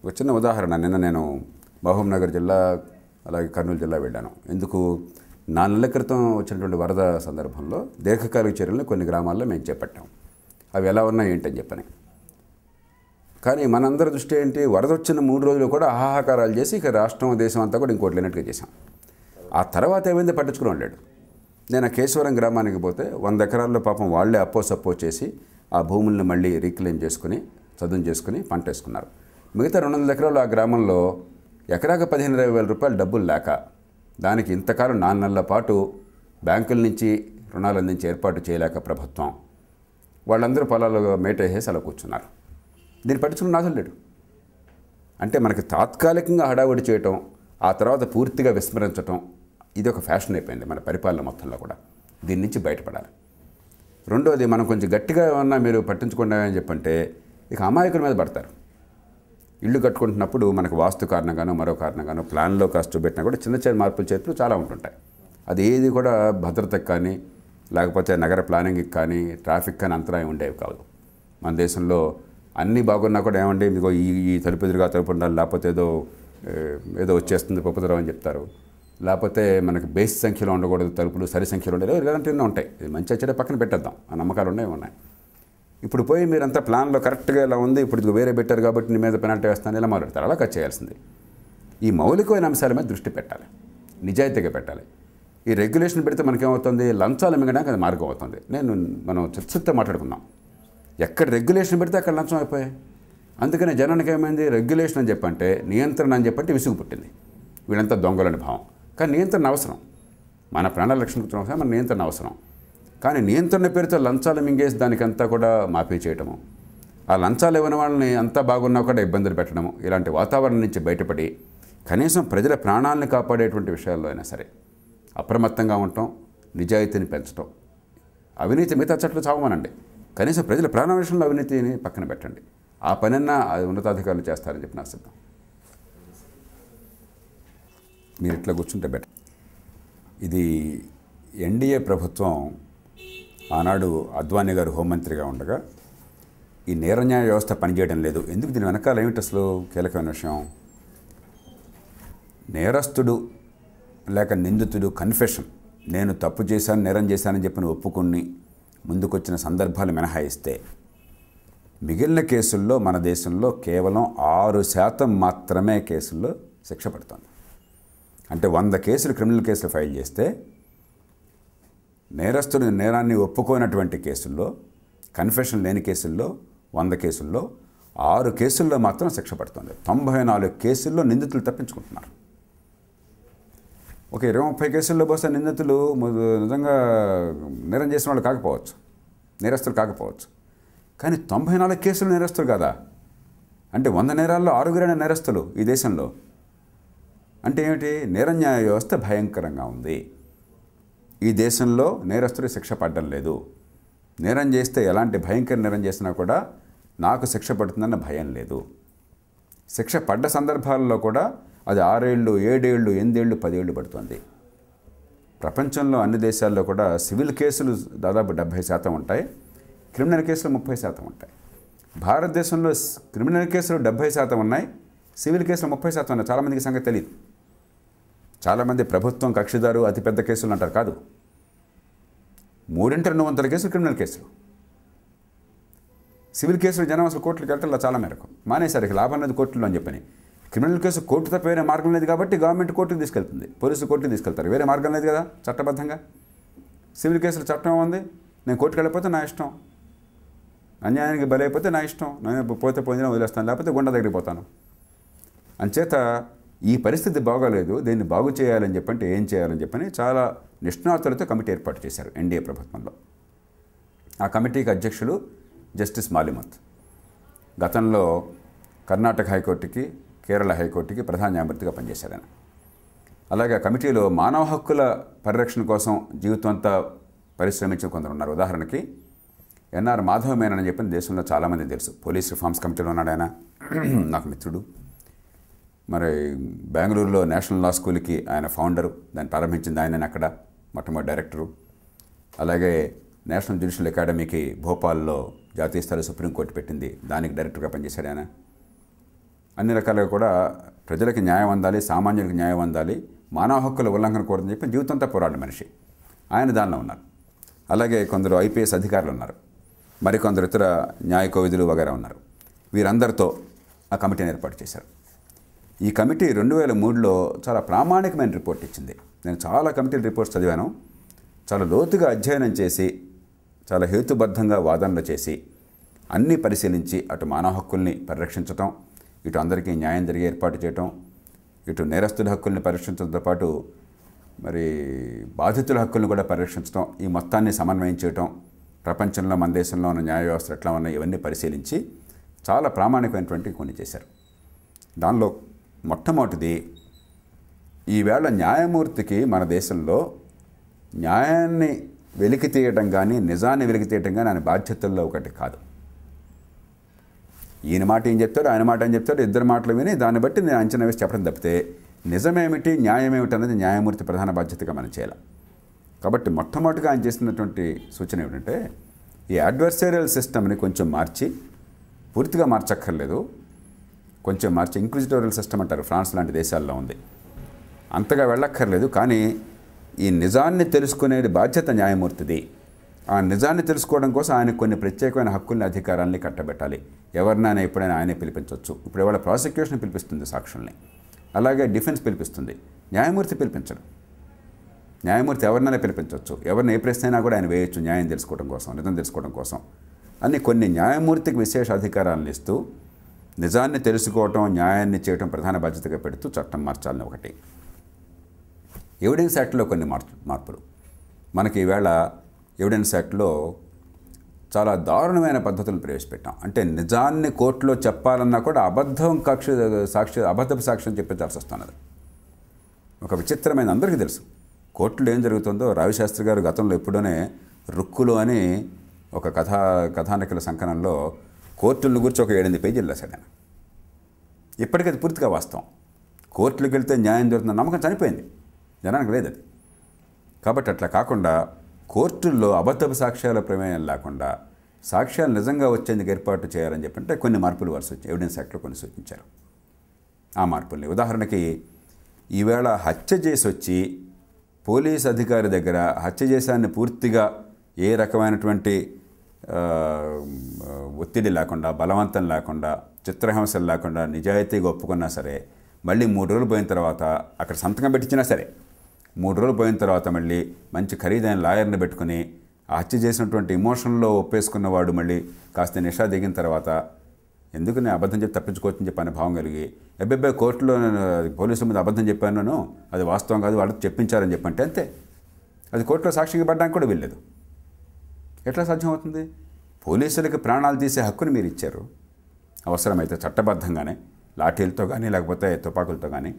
ఒక చిన్న ఉదాహరణ, నిన్న నేను మహబూబ్నగర్ జిల్లా అలాగే కర్నూలు జిల్లా వెళ్ళాను. ఎందుకు, 4 నెలల క్రితం వచ్చినటువంటి వరద సందర్భంలో దీర్ఘకాలిక చర్యలను కొన్ని గ్రామాల్లో మేము చేపట్టాం. అవి ఎలా ఉన్నాయి ఏంటని చెప్పని. కానీ మనందరి దృష్టి ఏంటి, వరద వచ్చిన 3 రోజులు కూడా ఆహాకారాలు చేసి ఇక రాష్ట్రం దేశం అంతా కూడా ఇంకోటి లేనట్టుగా చేశాం. ఆ తర్వాత ఏమైంది పట్టించుకుని వెళ్ళాడు. నేను ఆ కేశవరం గ్రామానికి పోతే 100 ఎకరాల్లో పాపం వాళ్లే అప్పో చేసి ఆ భూములను మళ్ళీ రీక్లెయిమ్ చేసుకుని చదును చేసుకుని పంట వేసుకున్నారు. మిగతా 200 ఎకరాలు ఆ గ్రామంలో ఎకరాకు 15,000 రూపాయలు డబ్బులు లేక దానికి ఇంతకాలం 4 నెలల పాటు బ్యాంకుల నుంచి రుణాలు అందించి ఏర్పాటు చేయలేక ప్రభుత్వం వాళ్ళందరూ పొలాలు మేటేసేసి అలా కూర్చున్నారు. దీన్ని పట్టించుకున్న నాథులు లేడు. అంటే మనకి తాత్కాలికంగా హడావుడి చేయటం, ఆ తర్వాత పూర్తిగా విస్మరించటం, ఇది ఒక ఫ్యాషన్ అయిపోయింది మన పరిపాలన మొత్తంలో కూడా. దీని నుంచి బయటపడాలి. రెండోది, మనం కొంచెం గట్టిగా ఏమన్నా మీరు పట్టించుకోండి అని చెప్పంటే ఇక అమాయకుల మీద పడతారు. ఇల్లు కట్టుకుంటున్నప్పుడు మనకు వాస్తు కారణంగానో మరో కారణంగానో ప్లాన్లో కాస్ట్ చూపెట్టినా కూడా చిన్న చిన్న మార్పులు చేతులు చాలా ఉంటుంటాయి. అది ఏది కూడా భద్రతకు కానీ లేకపోతే నగర ప్లానింగ్కి కానీ ట్రాఫిక్ కానీ అంతరాయం ఉండేవి కాదు. మన దేశంలో అన్నీ బాగున్నా కూడా ఏమండి మీకు ఈ తలుపు ఎదురుగా తలుపు ఉండాలి, లేకపోతే ఏదో వచ్చేస్తుంది పప్పుదరం అని చెప్తారు. లేకపోతే మనకు బేస్ సంఖ్యలో ఉండకూడదు తలుపులు, సరి సంఖ్యలో ఉండేది, ఇలాంటివన్నీ ఉంటాయి. ఇది మంచి వచ్చేటే పక్కన పెట్టేద్దాం, ఆ నమ్మకాలు ఉన్నాయి. ఇప్పుడు పోయి మీరంతా ప్లాన్లో కరెక్ట్గా ఇలా ఉంది, ఇప్పుడు వేరే పెట్టారు కాబట్టి నీ మీద పెనాల్టీ వేస్తాను ఇలా మాట్లాడతారు. అలా కట్ చేయాల్సింది. ఈ మౌలికమైన అంశాల మీద దృష్టి పెట్టాలి, నిజాయితీగా పెట్టాలి. ఈ రెగ్యులేషన్ పెడితే మనకేమవుతుంది, లంచాలు మింగడానికి అది మార్గం అవుతుంది. మనం చర్చతో మాట్లాడుకుందాం. ఎక్కడ రెగ్యులేషన్ పెడితే అక్కడ లంచం అయిపోయాయి. అందుకనే జనానికి ఏమైంది, రెగ్యులేషన్ అని చెప్పంటే నియంత్రణ అని చెప్పంటే విసుగు పుట్టింది. వీళ్ళంతా దొంగలని భావం. కానీ నియంత్రణ అవసరం, మన ప్రాణాల రక్షణ కోసం మన నియంత్రణ అవసరం. కానీ నియంత్రణ పేరుతో లంచాలు మింగేసి దానికంతా కూడా మాఫీ చేయటము, ఆ లంచాలు ఇవ్వని వాళ్ళని అంతా బాగున్నా కూడా ఇబ్బందులు పెట్టడము, ఇలాంటి వాతావరణం నుంచి బయటపడి కనీసం ప్రజల ప్రాణాలను కాపాడేటువంటి విషయాల్లో అయినా సరే అప్రమత్తంగా ఉండటం, నిజాయితీని పెంచడం. అవినీతి మిగతా చట్లు చావమనండి, కనీసం ప్రజల ప్రాణ విషయంలో అవినీతిని పక్కన పెట్టండి. ఆ పనన్నా ఉన్నతాధికారులు చేస్తారని చెప్పి నాకు సిద్ధం. మీరు ఇట్లా కూర్చుంటే బెటర్. ఇది ఎన్డీఏ ప్రభుత్వం ఆనాడు అద్వానీ గారు హోంమంత్రిగా ఉండగా ఈ నేర న్యాయ వ్యవస్థ పనిచేయడం లేదు. ఎందుకు దీని వెనకాల ఏమిటి అసలు కీలకమైన విషయం? నేరస్తుడు లేక నిందితుడు కన్ఫెషన్, నేను తప్పు చేశాను, నేరం చేశానని చెప్పి ఒప్పుకొని ముందుకొచ్చిన సందర్భాలు మినహాయిస్తే మిగిలిన కేసుల్లో మన దేశంలో కేవలం 6% మాత్రమే కేసుల్లో శిక్ష పడుతుంది. అంటే 100 కేసులు క్రిమినల్ కేసులు ఫైల్ చేస్తే నేరస్తుడు నేరాన్ని ఒప్పుకోనటువంటి కేసుల్లో, కన్ఫెషన్ లేని కేసుల్లో 100 కేసుల్లో 6 కేసుల్లో మాత్రం శిక్ష పడుతుంది. 94 కేసుల్లో నిందితులు తప్పించుకుంటున్నారు. ఒక 20-30 కేసుల్లో బహుశా నిందితులు నిజంగా నేరం చేసిన వాళ్ళు కాకపోవచ్చు, నేరస్తులు కాకపోవచ్చు. కానీ 94 కేసులు నేరస్తులు కదా. అంటే 100 నేరాల్లో 6 నేరస్తులు ఈ దేశంలో. అంటే ఏమిటి? నేర న్యాయ వ్యవస్థ భయంకరంగా ఉంది. ఈ దేశంలో నేరస్తుడు శిక్ష పడడం లేదు. నేరం చేస్తే ఎలాంటి భయంకర నేరం చేసినా కూడా నాకు శిక్ష పడుతుందన్న భయం లేదు. శిక్ష పడ్డ సందర్భాల్లో కూడా అది 6 ఏళ్ళు, 7 ఏళ్ళు, 8 ఏళ్ళు, 10 ఏళ్ళు పడుతుంది. ప్రపంచంలో అన్ని దేశాల్లో కూడా సివిల్ కేసులు దాదాపు 70% ఉంటాయి, క్రిమినల్ కేసులు 30% ఉంటాయి. భారతదేశంలో క్రిమినల్ కేసులు 70% ఉన్నాయి, సివిల్ కేసులు 30% ఉన్నాయి. చాలామందికి సంగతి తెలియదు. చాలామంది ప్రభుత్వం కక్షిదారు అతిపెద్ద కేసులు అంటారు. కాదు, 3/2 కేసులు క్రిమినల్ కేసులు. సివిల్ కేసులు జనం అసలు కోర్టులకు వెళ్తారు చాలా మేరకు మానేశారు. ఇక లాభం లేదు కోర్టులో అని చెప్పని. క్రిమినల్ కేసు కోర్టు తప్ప వేరే మార్గం లేదు కాబట్టి గవర్నమెంట్ కోర్టుకు తీసుకెళ్తుంది, పోలీసులు కోర్టుకు తీసుకెళ్తారు. వేరే మార్గం లేదు కదా చట్టబద్ధంగా. సివిల్ కేసులు చట్టం ఉంది, నేను కోర్టుకు వెళ్ళిపోతే నా ఇష్టం, అన్యాయానికి బలైపోతే నా ఇష్టం, నేను పోతే పోయినా వదిలేస్తాను, లేకపోతే గుండా దగ్గరికి పోతాను. అంచేత ఈ పరిస్థితి బాగోలేదు, దీన్ని బాగు చేయాలని చెప్పంటే ఏం చేయాలని చెప్పని చాలా నిష్ణాతులతో కమిటీ ఏర్పాటు చేశారు ఎన్డీఏ ప్రభుత్వంలో. ఆ కమిటీకి అధ్యక్షులు జస్టిస్ మాలిమత్. గతంలో కర్ణాటక హైకోర్టుకి, కేరళ హైకోర్టుకి ప్రధాన న్యాయమూర్తిగా పనిచేశారు ఆయన. అలాగే కమిటీలో మానవ హక్కుల పరిరక్షణ కోసం జీవితం అంతా పరిశ్రమించిన కొందరు ఉన్నారు. ఉదాహరణకి ఎన్ఆర్ మాధవ మేనన్ అని చెప్పిన దేశంలో చాలామంది తెలుసు. పోలీస్ రిఫార్మ్స్ కమిటీలో ఉన్నాడు ఆయన, నాకు మిత్రుడు. మరి బెంగళూరులో నేషనల్ లా స్కూల్కి ఆయన ఫౌండరు, దాన్ని ప్రారంభించింది ఆయన, అక్కడ మొట్టమొదటి డైరెక్టరు. అలాగే నేషనల్ జ్యుడిషియల్ అకాడమీకి భోపాల్లో జాతీయ స్థాయి సుప్రీంకోర్టు పెట్టింది, దానికి డైరెక్టర్గా పనిచేశాడు ఆయన. అన్ని రకాలుగా కూడా ప్రజలకి న్యాయం అందాలి, సామాన్యులకు న్యాయం అందాలి, మానవ హక్కుల ఉల్లంఘన కూడదని చెప్పి జీవితంతో పోరాడిన మనిషి ఆయన దానిలో ఉన్నారు. అలాగే కొందరు ఐపీఎస్ అధికారులు ఉన్నారు, మరికొందరు ఇతర న్యాయ కోవిదులు వగైరా ఉన్నారు. వీరందరితో ఆ కమిటీని ఏర్పాటు చేశారు. ఈ కమిటీ 2003లో చాలా ప్రామాణికమైన రిపోర్ట్ ఇచ్చింది. నేను చాలా కమిటీ రిపోర్ట్స్ చదివాను. చాలా లోతుగా అధ్యయనం చేసి, చాలా హేతుబద్ధంగా వాదనలు చేసి, అన్నీ పరిశీలించి అటు మానవ హక్కుల్ని పరిరక్షించటం, ఇటు అందరికీ న్యాయం జరిగే ఏర్పాటు చేయటం, ఇటు నేరస్తుల హక్కుల్ని పరిరక్షించడంతో పాటు మరి బాధితుల హక్కుల్ని కూడా పరిరక్షించడం, ఈ మొత్తాన్ని సమన్వయం చేయటం, ప్రపంచంలో మన దేశంలో ఉన్న న్యాయ వ్యవస్థ ఎట్లా ఉన్నాయి ఇవన్నీ పరిశీలించి చాలా ప్రామాణికమైనటువంటి కొన్ని చేశారు. దానిలో మొట్టమొదటిది, ఈవేళ న్యాయమూర్తికి మన దేశంలో న్యాయాన్ని వెలికి తీయటం కానీ నిజాన్ని వెలికి తీయటం కానీ ఆయన బాధ్యతల్లో ఒకటి కాదు. ఈయన మాట ఏం చెప్తాడు, ఆయన మాట ఏం చెప్తాడు, ఇద్దరు మాటలు విని దాన్ని బట్టి నేను అంచనా వేసి చెప్పడం తప్పితే నిజమేమిటి న్యాయమేమిటి అన్నది న్యాయమూర్తి ప్రధాన బాధ్యతగా మనం చేయాలి. కాబట్టి మొట్టమొదటిగా ఆయన చేసినటువంటి సూచన ఏమిటంటే, ఈ అడ్వర్సరియల్ సిస్టమ్ని కొంచెం మార్చి, పూర్తిగా మార్చక్కర్లేదు, కొంచెం మార్చి, ఇంక్విజిటోరియల్ సిస్టమ్ అంటారు, ఫ్రాన్స్ లాంటి దేశాల్లో ఉంది, అంతగా వెళ్ళక్కర్లేదు. కానీ ఈ నిజాన్ని తెలుసుకునేది బాధ్యత న్యాయమూర్తిది. ఆ నిజాన్ని తెలుసుకోవడం కోసం ఆయనకు కొన్ని ప్రత్యేకమైన హక్కుల్ని, అధికారాన్ని కట్టబెట్టాలి. ఎవరినైనా ఎప్పుడైనా ఆయనే పిలిపించవచ్చు. ఇప్పుడు ఇవాళ ప్రాసిక్యూషన్ పిలిపిస్తుంది సాక్షుల్ని, అలాగే డిఫెన్స్ పిలిపిస్తుంది, న్యాయమూర్తి పిలిపించడు. న్యాయమూర్తి ఎవరినైనా పిలిపించవచ్చు, ఎవరిని ఏ ప్రశ్న అయినా కూడా ఆయన వేయచ్చు, న్యాయం తెలుసుకోవడం కోసం, నిజం తెలుసుకోవడం కోసం అని కొన్ని న్యాయమూర్తికి విశేష అధికారాలను ఇస్తూ నిజాన్ని తెలుసుకోవటం, న్యాయాన్ని చేయటం ప్రధాన బాధ్యతగా పెడుతూ చట్టం మార్చాలని ఒకటి. ఎవిడెన్స్ యాక్ట్లో కొన్ని మార్పులు. మనకి ఈవేళ ఎవిడెన్స్ యాక్ట్లో చాలా దారుణమైన పద్ధతులను ప్రవేశపెట్టాం. అంటే నిజాన్ని కోర్టులో చెప్పాలన్నా కూడా అబద్ధపు సాక్ష్యం చెప్పించాల్సి వస్తున్నది. ఒక విచిత్రమైన, అందరికీ తెలుసు కోర్టులో ఏం జరుగుతుందో. రావిశాస్త్రి గారు గతంలో ఎప్పుడూనే రుక్కులు అని ఒక కథానకల సంకలనంలో కోర్టులను గురించి ఒక 7-8 పేజీలు రాశాడు ఆయన. ఇప్పటికీ అది పూర్తిగా వాస్తవం. కోర్టులకు వెళ్తే న్యాయం దొరుకుతున్న నమ్మకం చనిపోయింది, జనానికి లేదు అది. కాబట్టి అట్లా కాకుండా కోర్టుల్లో అబద్ధపు సాక్ష్యాల ప్రమేయం లేకుండా సాక్ష్యాలు నిజంగా వచ్చేందుకు ఏర్పాటు చేయాలని చెప్పంటే కొన్ని మార్పులు వరుస వచ్చాయి. ఎవిడెన్స్ యాక్ట్లో కొన్ని సూచించారు ఆ మార్పుల్ని. ఉదాహరణకి ఈవేళ హత్య చేసి వచ్చి పోలీస్ అధికారి దగ్గర హత్య చేశాన్ని పూర్తిగా ఏ రకమైనటువంటి ఒత్తిడి లేకుండా, బలవంతం లేకుండా, చిత్రహింసలు లేకుండా నిజాయితీగా ఒప్పుకున్నా సరే మళ్ళీ 3 రోజులు పోయిన తర్వాత అక్కడ సంతకం పెట్టించినా సరే 3 రోజులు పోయిన తర్వాత మళ్ళీ మంచి ఖరీదైన లాయర్ని పెట్టుకుని ఆ హత్య చేసినటువంటి ఇమోషన్లో ఒప్పేసుకున్నవాడు మళ్ళీ కాస్త నిషా దిగిన తర్వాత ఎందుకు నేను అబద్ధం చెప్పి తప్పించుకోవచ్చని చెప్పి అనే భావం కలిగి అబ్బాయి కోర్టులో పోలీసుల మీద అబద్ధం చెప్పాను, అది వాస్తవం కాదు, వాళ్ళకి చెప్పించారని చెప్పంటే అంతే. అది కోర్టులో సాక్షిగా పడడానికి కూడా వెళ్ళలేదు. ఎట్లా సాధ్యం అవుతుంది? పోలీసులకి ప్రాణాలు తీసే హక్కుని మీరు ఇచ్చారు. అవసరమైతే చట్టబద్ధంగానే లాఠీలతో కానీ లేకపోతే తుపాకులతో కానీ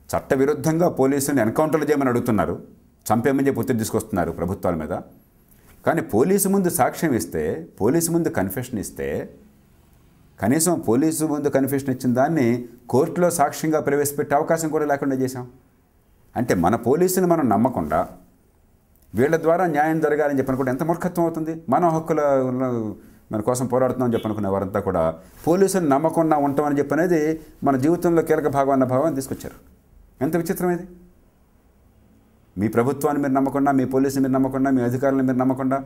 చట్టవిరుద్ధంగా పోలీసుని ఎన్కౌంటర్లు చేయమని అడుగుతున్నారు, చంపేమని చెప్పి ఒత్తిడి తీసుకొస్తున్నారు ప్రభుత్వాల మీద. కానీ పోలీసు ముందు సాక్ష్యం ఇస్తే, పోలీసు ముందు కన్ఫెషన్ ఇస్తే, కనీసం పోలీసు ముందు కన్ఫెషన్ ఇచ్చిన దాన్ని కోర్టులో సాక్ష్యంగా ప్రవేశపెట్టే అవకాశం కూడా లేకుండా చేశాం. అంటే మన పోలీసుని మనం నమ్మకుండా వీళ్ళ ద్వారా న్యాయం జరగాలని చెప్పనుకుంటే ఎంత మూర్ఖత్వం అవుతుంది. మన హక్కుల మన కోసం పోరాడుతున్నామని చెప్పనుకునే వారంతా కూడా పోలీసుని నమ్మకుండా ఉంటామని చెప్పనేది మన జీవితంలో కీలక భాగం అన్న భావాన్ని తీసుకొచ్చారు. ఎంత విచిత్రం ఇది! మీ ప్రభుత్వాన్ని మీరు నమ్మకుండా, మీ పోలీసుని మీరు నమ్మకుండా, మీ అధికారులను మీరు నమ్మకుండా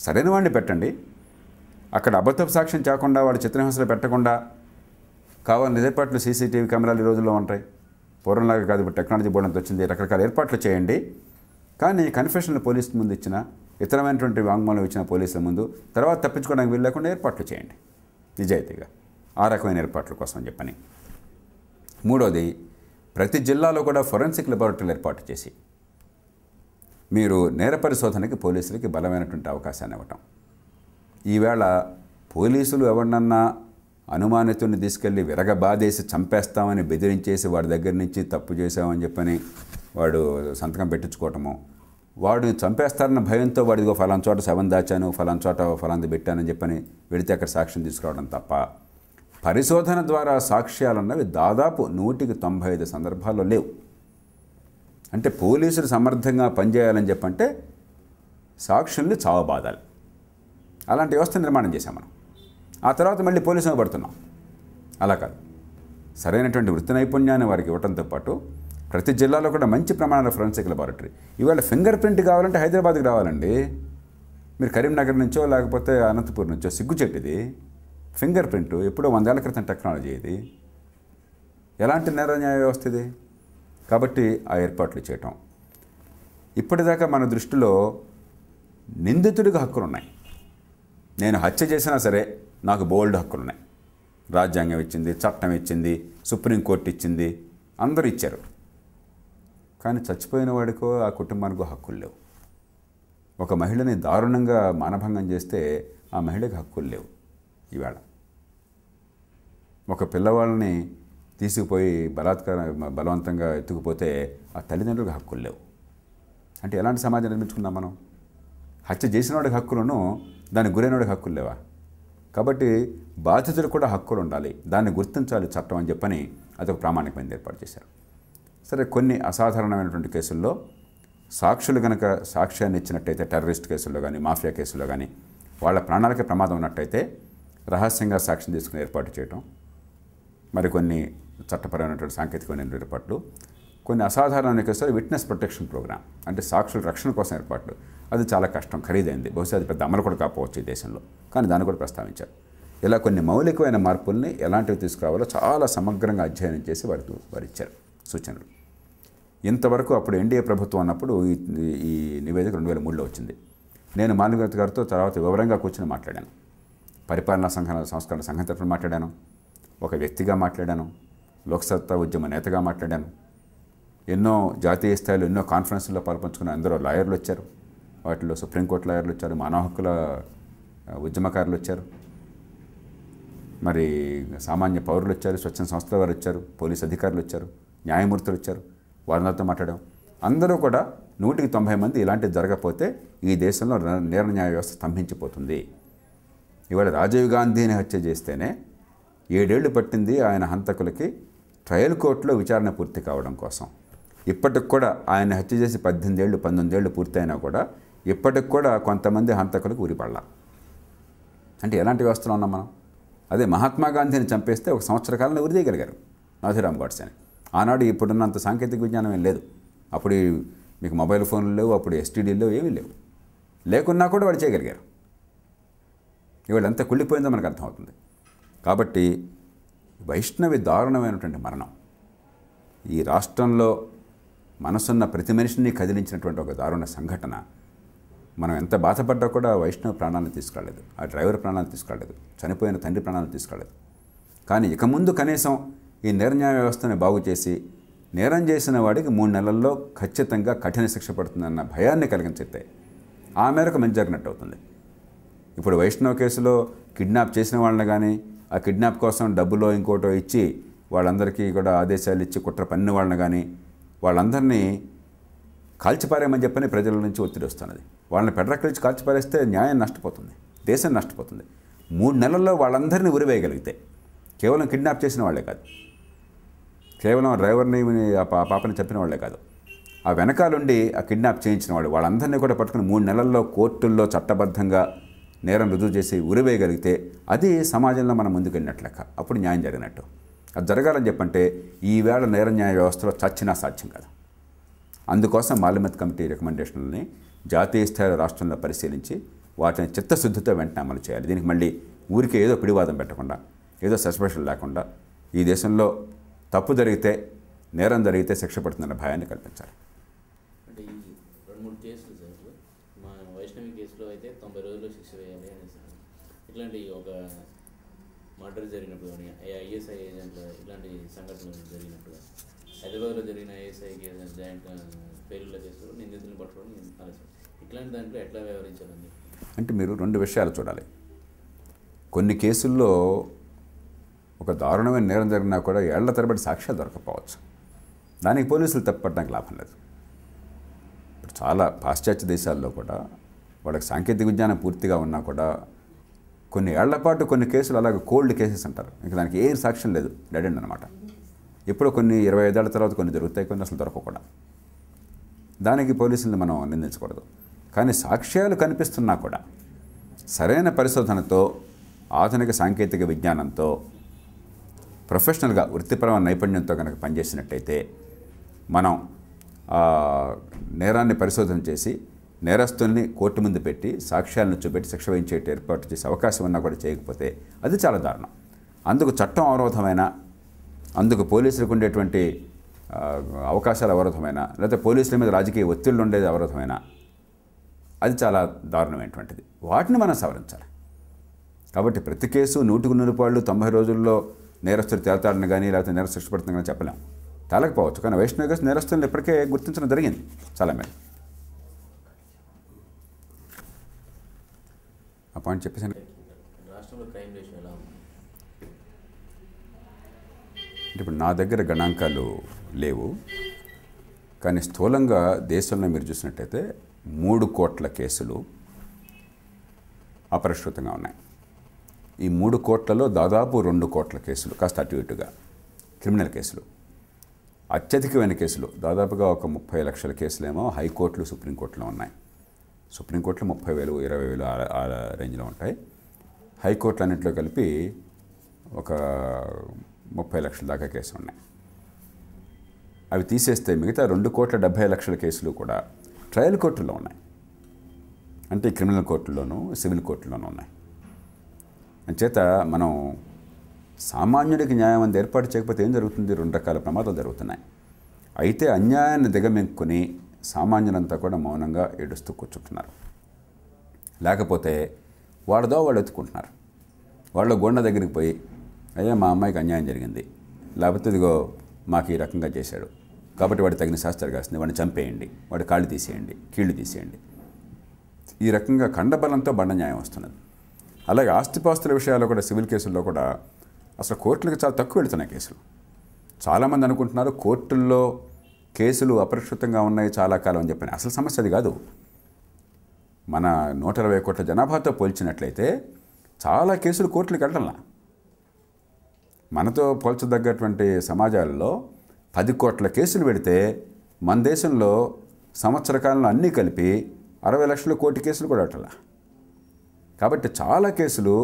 సరైన వాడిని పెట్టండి. అక్కడ అబద్ధపు సాక్ష్యం చేయకుండా, వాడు చిత్రహింసలు పెట్టకుండా కావాలని ఏర్పాట్లు సీసీటీవీ కెమెరాలు ఈ రోజుల్లో ఉంటాయి. పూర్వంలాగా కాదు, ఇప్పుడు టెక్నాలజీ బోర్డు అంత వచ్చింది, రకరకాల ఏర్పాట్లు చేయండి. కానీ కన్ఫెషన్లు పోలీసుల ముందు ఇచ్చిన, ఇతరమైనటువంటి వాంగ్మూలం ఇచ్చిన పోలీసుల ముందు తర్వాత తప్పించుకోవడానికి వీలు లేకుండా ఏర్పాట్లు చేయండి నిజాయితీగా. ఆ రకమైన ఏర్పాట్ల కోసం చెప్పని. మూడోది, ప్రతి జిల్లాలో కూడా ఫోరెన్సిక్ లెబారెటరీలు ఏర్పాటు చేసి మీరు నేర పరిశోధనకి పోలీసులకి బలమైనటువంటి అవకాశాన్ని ఇవ్వటం. ఈవేళ పోలీసులు ఎవరినన్నా అనుమానితుడిని తీసుకెళ్ళి విరగబాదేసి చంపేస్తామని బెదిరించేసి వాడి దగ్గర నుంచి తప్పు చేసామని చెప్పని వాడు సంతకం పెట్టించుకోవటము, వాడు చంపేస్తారన్న భయంతో వాడిగో ఫలానా చోట శవం దాచాను, ఫలానా చోట ఫలాంది పెట్టానని చెప్పని వెళితే అక్కడ సాక్ష్యం తీసుకురావడం తప్ప పరిశోధన ద్వారా సాక్ష్యాలన్నవి దాదాపు 195 సందర్భాల్లో లేవు. అంటే పోలీసులు సమర్థంగా పనిచేయాలని చెప్పంటే సాక్షుల్ని చావబాదాలి. అలాంటి వ్యవస్థ నిర్మాణం చేశాం మనం. ఆ తర్వాత మళ్ళీ పోలీసులు పడుతున్నాం. అలా కాదు, సరైనటువంటి వృత్తి నైపుణ్యాన్ని వారికి ఇవ్వడంతో పాటు ప్రతి జిల్లాలో కూడా మంచి ప్రమాణాల ఫోరెన్సిక్ లెబారెటరీ. ఇవాళ ఫింగర్ ప్రింట్ కావాలంటే హైదరాబాద్కి రావాలండి. మీరు కరీంనగర్ నుంచో లేకపోతే అనంతపూర్ నుంచో సిగ్గుచెట్టిది. ఫింగర్ ప్రింట్ ఎప్పుడో 100 ఏళ్ల క్రితం టెక్నాలజీ ఇది. ఎలాంటి నేర న్యాయ వ్యవస్థ ఇది? కాబట్టి ఆ ఏర్పాట్లు చేయటం. ఇప్పటిదాకా మన దృష్టిలో నిందితుడికి హక్కులు ఉన్నాయి. నేను హత్య చేసినా సరే నాకు బోల్డ్ హక్కులు ఉన్నాయి. రాజ్యాంగం ఇచ్చింది, చట్టం ఇచ్చింది, సుప్రీంకోర్టు ఇచ్చింది, అందరూ ఇచ్చారు. కానీ చచ్చిపోయిన వాడికో ఆ కుటుంబానికో హక్కులు లేవు. ఒక మహిళని దారుణంగా మానభంగం చేస్తే ఆ మహిళకి హక్కులు లేవు. ఈవేళ ఒక పిల్లవాళ్ళని తీసుకుపోయి బలవంతంగా ఎత్తుకుపోతే ఆ తల్లిదండ్రులకు హక్కులు లేవు. అంటే ఎలాంటి సమాజం నిర్మించుకున్నాం మనం? హత్య చేసిన వాడికి హక్కులను, దానికి గురైన వాడికి హక్కులు లేవా? కాబట్టి బాధితులకు కూడా హక్కులు ఉండాలి, దాన్ని గుర్తించాలి చట్టం అని చెప్పని అదొక ప్రామాణికమైన ఏర్పాటు చేశారు. సరే, కొన్ని అసాధారణమైనటువంటి కేసుల్లో సాక్షులు కనుక సాక్ష్యాన్ని ఇచ్చినట్టయితే, టెర్రరిస్ట్ కేసుల్లో కానీ మాఫియా కేసుల్లో కానీ వాళ్ళ ప్రాణాలకే ప్రమాదం ఉన్నట్టయితే రహస్యంగా సాక్ష్యం తీసుకుని ఏర్పాటు చేయటం, మరికొన్ని చట్టపరమైనటువంటి సాంకేతికమైన ఏర్పాట్లు, కొన్ని అసాధారణమైన కేసులు విట్నెస్ ప్రొటెక్షన్ ప్రోగ్రామ్, అంటే సాక్షుల రక్షణ కోసం ఏర్పాట్లు. అది చాలా కష్టం, ఖరీదైంది, బహుశా అది పెద్ద అమలు కూడా కాకపోవచ్చు ఈ దేశంలో, కానీ దాన్ని కూడా ప్రస్తావించారు. ఇలా కొన్ని మౌలికమైన మార్పుల్ని ఎలాంటివి తీసుకురావాలో చాలా సమగ్రంగా అధ్యయనం చేసి వారు ఇచ్చారు సూచనలు. ఇంతవరకు అప్పుడు ఎన్డీఏ ప్రభుత్వం అన్నప్పుడు ఈ నివేదిక 2003లో వచ్చింది. నేను మాలిగౌత్ గారితో తర్వాత వివరంగా కూర్చొని మాట్లాడాను. పరిపాలనా సంస్కరణ సంఘం తరఫున మాట్లాడాను, ఒక వ్యక్తిగా మాట్లాడాను, లోక్సత్తా ఉద్యమ నేతగా మాట్లాడాను. ఎన్నో జాతీయ స్థాయిలో ఎన్నో కాన్ఫరెన్స్లో పాల్పంచుకున్న అందరూ లాయర్లు వచ్చారు. వాటిలో సుప్రీంకోర్టు లాయర్లు వచ్చారు, మానవ హక్కుల ఉద్యమకారులు వచ్చారు, మరి సామాన్య పౌరులు వచ్చారు, స్వచ్ఛంద సంస్థల వారు వచ్చారు, పోలీస్ అధికారులు వచ్చారు, న్యాయమూర్తులు వచ్చారు. వారందరితో మాట్లాడాం. అందరూ కూడా 190 మంది ఇలాంటివి జరగకపోతే ఈ దేశంలో నేర న్యాయ వ్యవస్థ స్తంభించిపోతుంది. ఇవాళ రాజీవ్ గాంధీని హత్య చేస్తేనే 7 ఏళ్లు పట్టింది ఆయన హంతకులకి ట్రయల్ కోర్టులో విచారణ పూర్తి కావడం కోసం. ఇప్పటికి కూడా ఆయన హత్య చేసి 18 ఏళ్ళు 19 ఏళ్ళు పూర్తయినా కూడా ఇప్పటికి కూడా కొంతమంది హంతకులకు ఉరిపడలా. అంటే ఎలాంటి వ్యవస్థలో ఉన్నాం మనం? అదే మహాత్మా గాంధీని చంపేస్తే 1 సంవత్సర కాలంలో ఉరి తీయగలిగారు నాథురామ్ గోడ్సే అని. ఆనాడు ఇప్పుడున్నంత సాంకేతిక విజ్ఞానం ఏం లేదు. అప్పుడు మీకు మొబైల్ ఫోన్లు లేవు, అప్పుడు ఎస్టీడీలు లేవు, ఏమీ లేవు. లేకున్నా కూడా వాడు చేయగలిగారు. ఇవాళ ఎంత కుళ్ళిపోయిందో మనకు అర్థమవుతుంది. కాబట్టి వైష్ణవి దారుణమైనటువంటి మరణం ఈ రాష్ట్రంలో మనసున్న ప్రతి మనిషిని కదిలించినటువంటి ఒక దారుణ సంఘటన. మనం ఎంత బాధపడ్డా కూడా వైష్ణవ్ ప్రాణాలను తీసుకురాలేదు, ఆ డ్రైవర్ ప్రాణాలను తీసుకురాలేదు, చనిపోయిన తండ్రి ప్రాణాలను తీసుకురాలేదు. కానీ ఇక ముందు కనీసం ఈ నిర్ణయ వ్యవస్థని బాగు చేసి నేరం చేసిన వాడికి 3 నెలల్లో ఖచ్చితంగా కఠిన శిక్ష పడుతుందన్న భయాన్ని కలిగించితే ఆ మేరకు మంచి జరిగినట్టు అవుతుంది. ఇప్పుడు వైష్ణవ్ కేసులో కిడ్నాప్ చేసిన వాళ్ళని కానీ, ఆ కిడ్నాప్ కోసం డబ్బులో ఇంకోటో ఇచ్చి వాళ్ళందరికీ కూడా ఆదేశాలు ఇచ్చి కుట్ర పన్నిన వాళ్ళని కానీ, వాళ్ళందరినీ కాల్చిపారేయమని చెప్పని ప్రజల నుంచి ఒత్తిడి వస్తున్నది. వాళ్ళని పెడ్రక్కలించి కాల్చిపారేస్తే న్యాయం నష్టపోతుంది, దేశం నష్టపోతుంది. 3 నెలల్లో వాళ్ళందరినీ ఉరివేయగలిగితే, కేవలం కిడ్నాప్ చేసిన వాళ్ళే కాదు, కేవలం డ్రైవర్ని ఆ పాపని చెప్పిన వాళ్ళే కాదు, ఆ వెనకాలండి ఆ కిడ్నాప్ చేయించిన వాళ్ళు, వాళ్ళందరినీ కూడా పట్టుకుని 3 నెలల్లో కోర్టుల్లో చట్టబద్ధంగా నేరం రుజువు చేసి ఉరివేయగలిగితే అది సమాజంలో మనం ముందుకెళ్ళినట్లు లెక్క. అప్పుడు న్యాయం జరిగినట్టు. అది జరగాలని చెప్పంటే ఈవేళ నేర న్యాయ వ్యవస్థలో చచ్చినా సాధ్యం కాదు. అందుకోసం మాలిమత్ కమిటీ రికమెండేషన్లని జాతీయ స్థాయిలో రాష్ట్రంలో పరిశీలించి వాటిని చిత్తశుద్ధితో వెంటనే అమలు చేయాలి. దీనికి మళ్ళీ ఊరికే ఏదో పిడివాదం పెట్టకుండా, ఏదో సస్పెన్షన్ లేకుండా ఈ దేశంలో తప్పు జరిగితే, నేరం జరిగితే శిక్ష పడుతుందన్న భయాన్ని కల్పించాలి. అంటే ఈ 2-3 కేసులు సార్, మా వైష్ణవి కేసులో అయితే 90 రోజుల్లో శిక్ష వేయాలి అనేసి, ఇట్లాంటి ఒక మర్డర్ జరిగినప్పుడు కానీ ఐఎస్ఐ ఏజెంట్లు ఇట్లాంటి సంఘటనలు జరిగినప్పుడు, హైదరాబాద్లో జరిగిన ఐఎస్ఐ జాయింట్ పేర్ల కేసులో నిందితులను పట్టుకోవడం ఆలస్యం, ఇట్లాంటి దాంట్లో ఎట్లా వ్యవహరించాలండి? అంటే మీరు 2 విషయాలు చూడాలి. కొన్ని కేసుల్లో ఒక దారుణమైన నేరం జరిగినా కూడా ఏళ్ల తరబడి సాక్ష్యాలు దొరకపోవచ్చు. దానికి పోలీసులు తప్పపడడానికి లాభం లేదు. ఇప్పుడు చాలా పాశ్చాత్య దేశాల్లో కూడా వాళ్ళకి సాంకేతిక విజ్ఞానం పూర్తిగా ఉన్నా కూడా కొన్ని ఏళ్ల పాటు కొన్ని కేసులు అలాగే కోల్డ్ కేసెస్ అంటారు. ఇంకా దానికి ఏ సాక్ష్యం లేదు, డెడ్ ఎండ్ అనమాట. ఇప్పుడు కొన్ని 25 ఏళ్ల తర్వాత కొన్ని దొరుకుతాయి, కొన్ని అసలు దొరకకుండా. దానికి పోలీసులను మనం నిందించకూడదు. కానీ సాక్ష్యాలు కనిపిస్తున్నా కూడా సరైన పరిశోధనతో, ఆధునిక సాంకేతిక విజ్ఞానంతో, ప్రొఫెషనల్గా వృత్తిపరమైన నైపుణ్యంతో కనుక పనిచేసినట్టయితే మనం నేరాన్ని పరిశోధన చేసి నేరస్తుల్ని కోర్టు ముందు పెట్టి సాక్ష్యాలను చూపెట్టి శిక్ష వేయించే ఏర్పాటు చేసే అవకాశం ఉన్నా కూడా చేయకపోతే అది చాలా దారుణం. అందుకు చట్టం అవరోధమైన, అందుకు పోలీసులకు ఉండేటువంటి అవకాశాలు అవరోధమైన, లేకపోతే పోలీసుల మీద రాజకీయ ఒత్తిళ్ళు ఉండేది అవరోధమైన, అది చాలా దారుణమైనటువంటిది. వాటిని మనం సవరించాలి. కాబట్టి ప్రతి కేసు 100కు 100 పాళ్ళు 90 రోజుల్లో నేరస్తులు తేల్తాడని కానీ, లేకపోతే నేర శిక్ష పడుతుంది కానీ చెప్పలేం, తేలకపోవచ్చు. కానీ వైష్ణవి కేసు నేరస్తులను ఇప్పటికే గుర్తించడం జరిగింది చాలా మేర. ఆ పాయింట్ చెప్పేసాను. రాష్ట్రంలో క్రైమ్ రేషియో ఎలా ఉంది? అంటే ఇప్పుడు నా దగ్గర గణాంకాలు లేవు, కానీ స్థూలంగా దేశంలో మీరు చూసినట్టయితే 3 కోట్ల కేసులు అపరిష్కృతంగా ఉన్నాయి. ఈ 3 కోట్లలో దాదాపు 2 కోట్ల కేసులు కాస్త అటు ఇటుగా క్రిమినల్ కేసులు. అత్యధికమైన కేసులు దాదాపుగా ఒక 30 లక్షల కేసులేమో హైకోర్టులు, సుప్రీంకోర్టులో ఉన్నాయి. సుప్రీంకోర్టులో 30,000, 20,000 ఆ రేంజ్లో ఉంటాయి. హైకోర్టులు అన్నింటిలో కలిపి ఒక 30 లక్షల దాకా కేసులు ఉన్నాయి. అవి తీసేస్తే మిగతా 2,70,00,000 కేసులు కూడా ట్రయల్ కోర్టుల్లో ఉన్నాయి. అంటే క్రిమినల్ కోర్టుల్లోనూ సివిల్ కోర్టుల్లోనూ ఉన్నాయి. అంచేత మనం సామాన్యుడికి న్యాయం అంత ఏర్పాటు చేయకపోతే ఏం జరుగుతుంది? 2 రకాల ప్రమాదాలు జరుగుతున్నాయి. అయితే అన్యాయాన్ని దిగమింగుకొని సామాన్యులంతా కూడా మౌనంగా ఏడుస్తూ కూర్చుంటున్నారు. లేకపోతే వాడిదో వాళ్ళు ఎత్తుకుంటున్నారు. వాళ్ళ గొండ దగ్గరికి పోయి, అయ్యా మా అమ్మాయికి అన్యాయం జరిగింది, లేకపోతే ఇదిగో మాకు ఈ రకంగా చేశాడు కాబట్టి వాడి తగిన శాస్త్ర కాస్తుంది, వాడిని చంపేయండి, వాడి కాళ్ళు తీసేయండి, కీళ్ళు తీసేయండి. ఈ రకంగా ఖండబలంతో బండ న్యాయం వస్తున్నది. అలాగే ఆస్తిపాస్తుల విషయాల్లో కూడా సివిల్ కేసుల్లో కూడా అసలు కోర్టులకు చాలా తక్కువ వెళుతున్నాయి కేసులు. చాలామంది అనుకుంటున్నారు కోర్టుల్లో కేసులు అపరిష్కృతంగా ఉన్నాయి చాలా కాలం అని చెప్పని. అసలు సమస్య అది కాదు. మన 120 కోట్ల జనాభాతో పోల్చినట్లయితే చాలా కేసులు కోర్టులకు వెళ్ళడంలా. మనతో పోల్చదగ్గటువంటి సమాజాల్లో 10 కోట్ల కేసులు పెడితే మన దేశంలో సంవత్సర కాలంలో అన్నీ కలిపి 60 లక్షల కోటి కేసులు కూడా అట్లా. కాబట్టి చాలా కేసులు